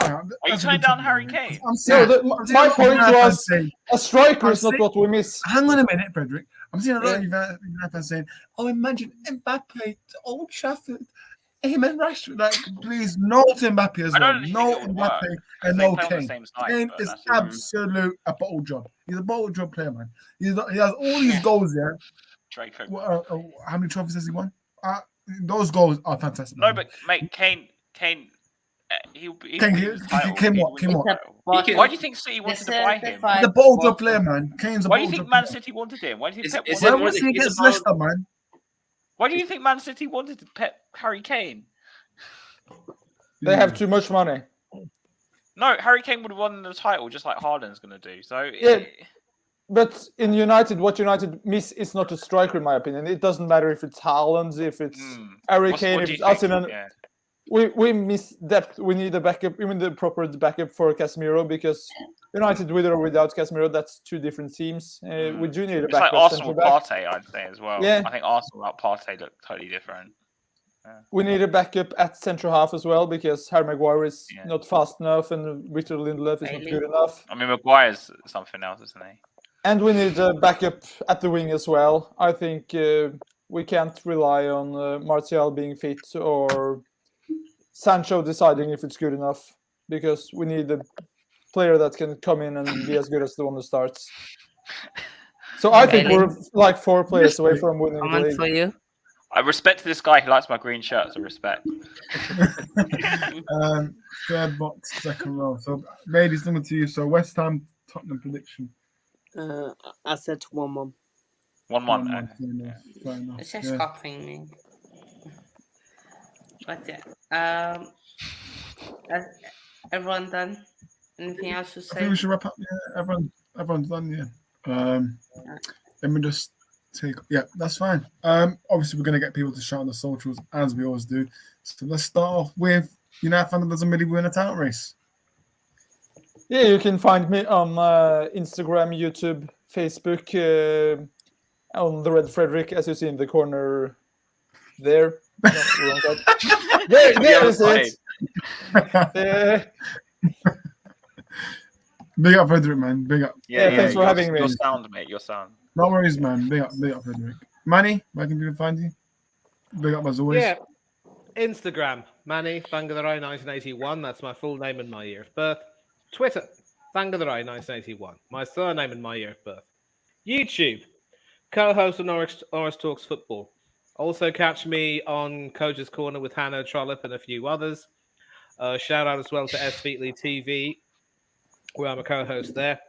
Are you turning down Harry Kane? My point was a striker is not what we miss. Hang on a minute, Frederick. I'm seeing a lot of United fans saying, "Oh, imagine Mbappe to Old Trafford, him and Rashford." Like, please, no to Mbappe as well. No Mbappe and no Kane. Kane is absolute a bottle job. He's a bottle job player, man. He has all these goals there. How many trophies has he won? Those goals are fantastic. No, but mate, Kane. Came what? Why do you think City wanted to buy him? The ball job player, man. Kane's a Why do you think Man City wanted him? Why do you think Leicester, man? Why do you think Man City wanted Harry Kane? They have too much money. No, Harry Kane would have won the title just like Haaland's going to do. So but in United, what United miss is not a striker, in my opinion. It doesn't matter if it's Haaland, if it's Harry Kane, if it's Arsenal. We miss depth. We need a backup, even the proper backup for Casemiro, because United, with or without Casemiro, that's two different teams. We do need a backup. It's like Arsenal Partey, I'd say as well. Yeah. I think Arsenal without Partey look totally different. Yeah. We need a backup at central half as well, because Harry Maguire is not fast enough and Victor Lindelof is not good enough. I mean, Maguire's something else, isn't he? And we need a backup at the wing as well. I think we can't rely on Martial being fit or Sancho deciding if it's good enough, because we need a player that can come in and be as good as the one that starts. So I think we're like 4 players away from winning the league. For you. I respect this guy who likes my green shirt, so respect. third box, second row. So, ladies, number to you. So, West Ham, Tottenham prediction. I said 1-1. 1-1. Fair enough. It's just Yeah. copying me. But yeah. Everyone done? Anything else to I say? think we should wrap up. Yeah, everyone's done. Yeah. Let me just take. Yeah, that's fine. Obviously, we're gonna get people to shout on the socials as we always do. So let's start off with United fan that doesn't really win a talent race. Yeah, you can find me on Instagram, YouTube, Facebook, on the Red Frederick, as you see in the corner there. No, wrong side. There is it. Big up, Frederick, man. Big up. Yeah, thanks for having me. Your sound, mate. Your sound. No worries, man. Big up, Frederick. Manny, where can people find you? Big up as always. Yeah. Instagram, Manny Thangadarai 1981. That's my full name and my year of birth. Twitter, Thangadarai 1981. My surname and my year of birth. YouTube, co-host of Norris Talks Football. Also catch me on Coach's Corner with Hanno Trollope and a few others. Shout out as well to S. Featley TV, where I'm a co-host there.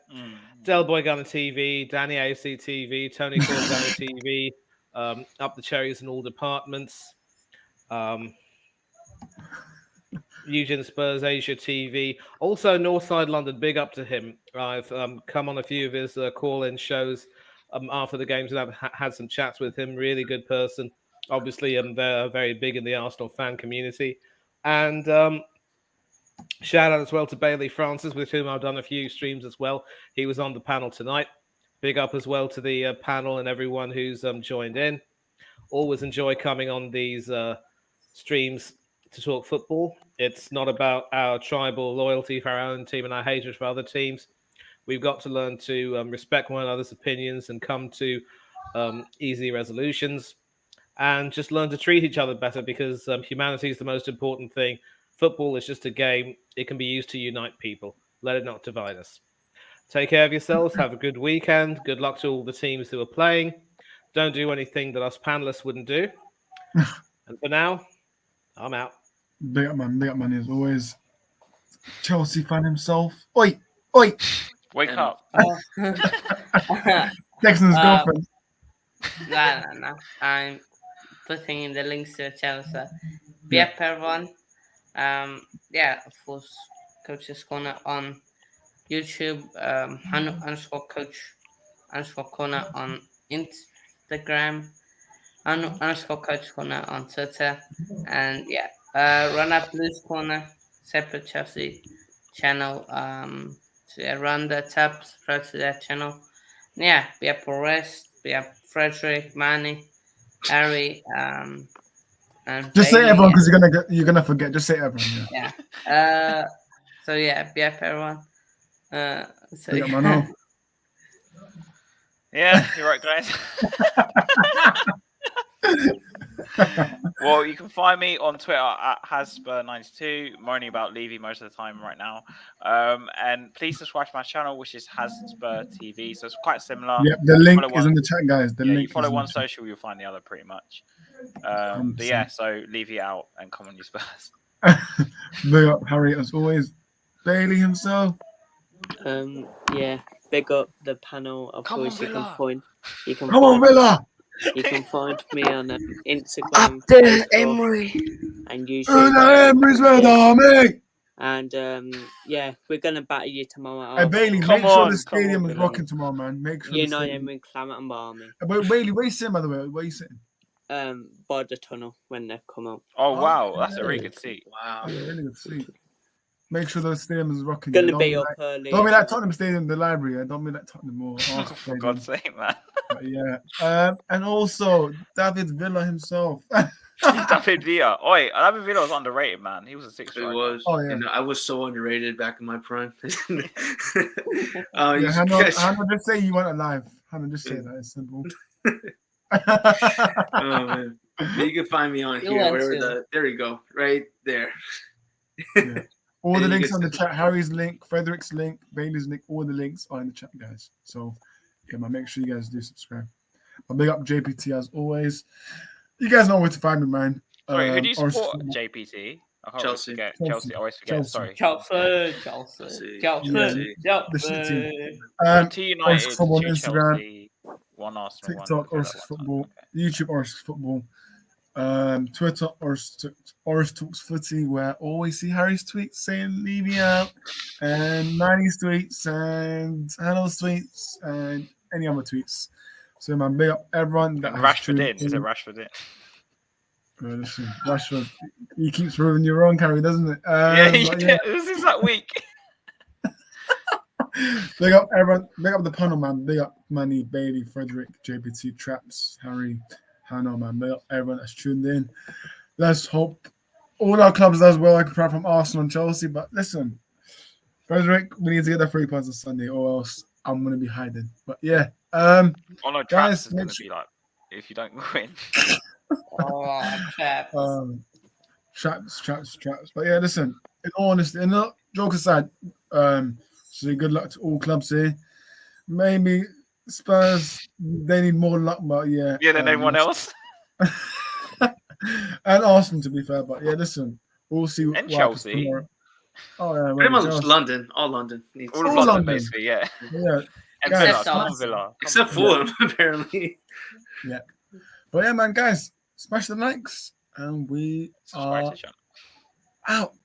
Del Boy Gunner TV, Danny AC TV, Tony Gunner TV, Up the Cherries in all departments. Eugene Spurs Asia TV. Also Northside London, big up to him. I've come on a few of his call-in shows after the games and I've had some chats with him. Really good person. Obviously, they're very big in the Arsenal fan community. And shout out as well to Bailey Francis, with whom I've done a few streams as well. He was on the panel tonight. Big up as well to the panel and everyone who's joined in. Always enjoy coming on these streams to talk football. It's not about our tribal loyalty for our own team and our hatred for other teams. We've got to learn to respect one another's opinions and come to easy resolutions and just learn to treat each other better, because humanity is the most important thing. Football is just a game. It can be used to unite people. Let it not divide us. Take care of yourselves. Have a good weekend. Good luck to all the teams who are playing. Don't do anything that us panelists wouldn't do. And for now, I'm out. Big up, man. Big up, man, as always. Chelsea fan himself. Oi! Oi! Wake up. Texan's girlfriend. No. I'm putting in the links to the channel. So be up, everyone. Yeah, of course, Coach's Corner on YouTube, _coach_corner on Instagram, _coach corner on Twitter, and yeah, Run Up Blues Corner, separate Chelsea channel. So yeah, run that up, subscribe to that channel. And yeah, be up for Rest, be up Frederick, Manny, Harry, and just Bailey, say everyone, because you're gonna forget. Just say everyone. Yeah. So yeah, be up, everyone. So Big up, Mano. Yeah, you're right, guys. Well, you can find me on Twitter at Hasper92, moaning about Levy most of the time right now. And please subscribe to my channel, which is Hasper TV. So it's quite similar. Yep, the link is in the chat, guys. The link. You follow one social, you'll find the other pretty much. But yeah, so Levy out and come on, you Spurs. Big up, Harry, as always. Bailey himself. Yeah, big up the panel. Of Come course, on, you can Come on, Villa. You can find me on Instagram, there, Emery, and YouTube. Emery's mate. And yeah, we're gonna batter you tomorrow. Hey, Bailey, make sure the stadium is rocking tomorrow, man. Make sure. You know them in Claret and Barmy. But Bailey, where you sitting, by the way? Where you sitting? By the tunnel when they come out. Oh wow, that's a really good seat. Wow, yeah, really good seat. Make sure the stadium is rocking. Gonna be up early. Don't be like Tottenham Stadium, the library. Don't be like Tottenham or For God's sake, man. But yeah, and also David Villa himself. David Villa. Oi, David Villa was underrated, man. He was a 6 striker. It was. Oh yeah. And I was so underrated back in my prime. Hannah, just say you want it live. Hannah, just say that. It's simple. Oh man, you can find me on here. Wherever there you go, right there. Yeah. All the links on the chat. Harry's link, Frederick's link, Bailey's link. All the links are in the chat, guys. So yeah, man, make sure you guys do subscribe. But big up JPT as always. You guys know where to find me, man. Sorry, who do you support, JPT? I can't Chelsea. forget. Chelsea. Chelsea. I always forget. Chelsea. Sorry. Chelsea. The City. One to United, Orange Football on two Instagram, Chelsea, one Arsenal, TikTok, one. Orange Football, YouTube, Orange Football, Twitter, Orange Talks Footy, where I always see Harry's tweets saying "leave me out," and Manny's tweets, and Hannah's tweets, and any other tweets. So, man, big up everyone that has Rashford tuned in. Is it in. Rashford in? Listen, Rashford, he keeps proving you wrong, Harry, doesn't it? Yeah, But yeah. this is that week. Big up everyone. Big up the panel, man. Big up Manny, Bailey, Frederick, JPT, Traps, Harry, Hannah, man. Big up everyone that's tuned in. Let's hope all our clubs does well. I can apart from Arsenal and Chelsea. But listen, Frederick, we need to get the 3 points on Sunday, or else I'm gonna be hiding. But yeah, Oh no, Traps guys, is gonna be like if you don't win. Traps. Traps. But yeah, listen. In all honesty, and not joke aside, so good luck to all clubs here. Maybe Spurs, they need more luck, but yeah. Yeah, than everyone else. And Arsenal, to be fair, but yeah, listen, we'll see. And Chelsea. Tomorrow. Oh yeah, Pretty much Chelsea. London. All London. All of London, basically, yeah. Yeah. And Guys, Villa, come on, Villa. Except Fulham, apparently. Yeah. But yeah, man, guys, smash the likes, and we are out.